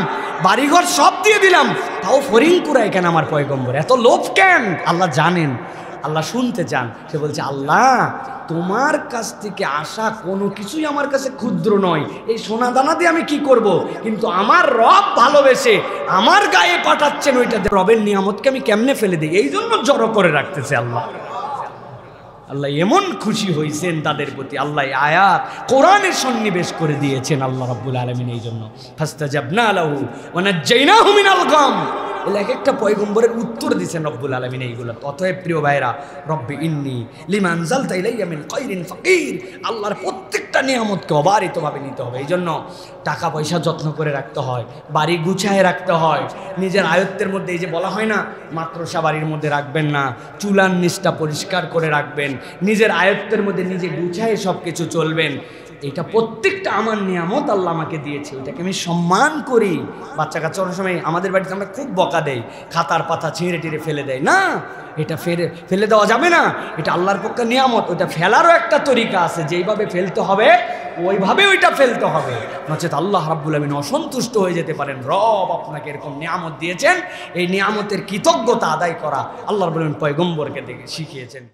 বাড়িঘর সব দিয়ে দিলাম, তাও ফরিং কুড়ায় কেন আমার পয়গম্বর? এত লোভ কেন? আল্লাহ জানেন, আল্লাহ শুনতে চান। সে বলছে, আল্লাহ তোমার কাছ থেকে আসা কোনো কিছুই আমার কাছে ক্ষুদ্র নয়, এই সোনা দানা দিয়ে আমি কি করব, কিন্তু আমার রব ভালোবেসে আমার গায়ে পাঠাচ্ছেন, ওইটা রবের নিয়ামতকে আমি কেমনে ফেলে দিই, এই জন্য জড়ো করে রাখতেছে আল্লাহ। আল্লাহ এমন খুশি হয়েছেন তাদের প্রতি, আল্লাহ আয়াত কোরআনে সন্নিবেশ করে দিয়েছেন আল্লাহ রাব্বুল আলামিন। এই জন্য ফাস্তাজাবনা লাহু ওয়া নাজ্জাইনাহু মিনাল গাম, এর এক একটা পয়গম্বরের উত্তর দিয়েছেন রব্বুল আলামিন এইগুলো। অতএব প্রিয় ভাইরা, রব্বি ইন্নী লিমা আনজালতা ইলাইয়া মিন খায়রিন ফাকির, আল্লাহর প্রত্যেকটা নিয়ামতকে অবারিতভাবে নিতে হবে। এই জন্য টাকা পয়সা যত্ন করে রাখতে হয়, বাড়ি গুছায় রাখতে হয়, নিজের আয়ত্তের মধ্যে, এই যে বলা হয় না মাদ্রাসা বাড়ির মধ্যে রাখবেন না, চুলার নিচটা পরিষ্কার করে রাখবেন, নিজের আয়ত্তের মধ্যে নিজে গুছায় সব কিছু চলবেন। এটা প্রত্যেকটা আমার নিয়ামত আল্লাহ আমাকে দিয়েছে, ওইটাকে আমি সম্মান করি। বাচ্চা কাচ্চা অনেক সময় আমাদের বাড়িতে আমরা খুব বকা দেই, খাতার পাতা ছিঁড়ে টিঁড়ে ফেলে দেয়, না এটা ফেলে দেওয়া যাবে না, এটা আল্লাহর পক্ষে নিয়ামত। ওইটা ফেলারও একটা তরিকা আছে, যেইভাবে ফেলতে হবে ওইভাবে ওইটা ফেলতে হবে, নচেত আল্লাহ রাব্বুল আমিন অসন্তুষ্ট হয়ে যেতে পারেন। রব আপনাকে এরকম নিয়ামত দিয়েছেন, এই নিয়ামতের কৃতজ্ঞতা আদায় করা আল্লাহ রাব্বুল আমিন পয়গম্বরকে শিখিয়েছেন।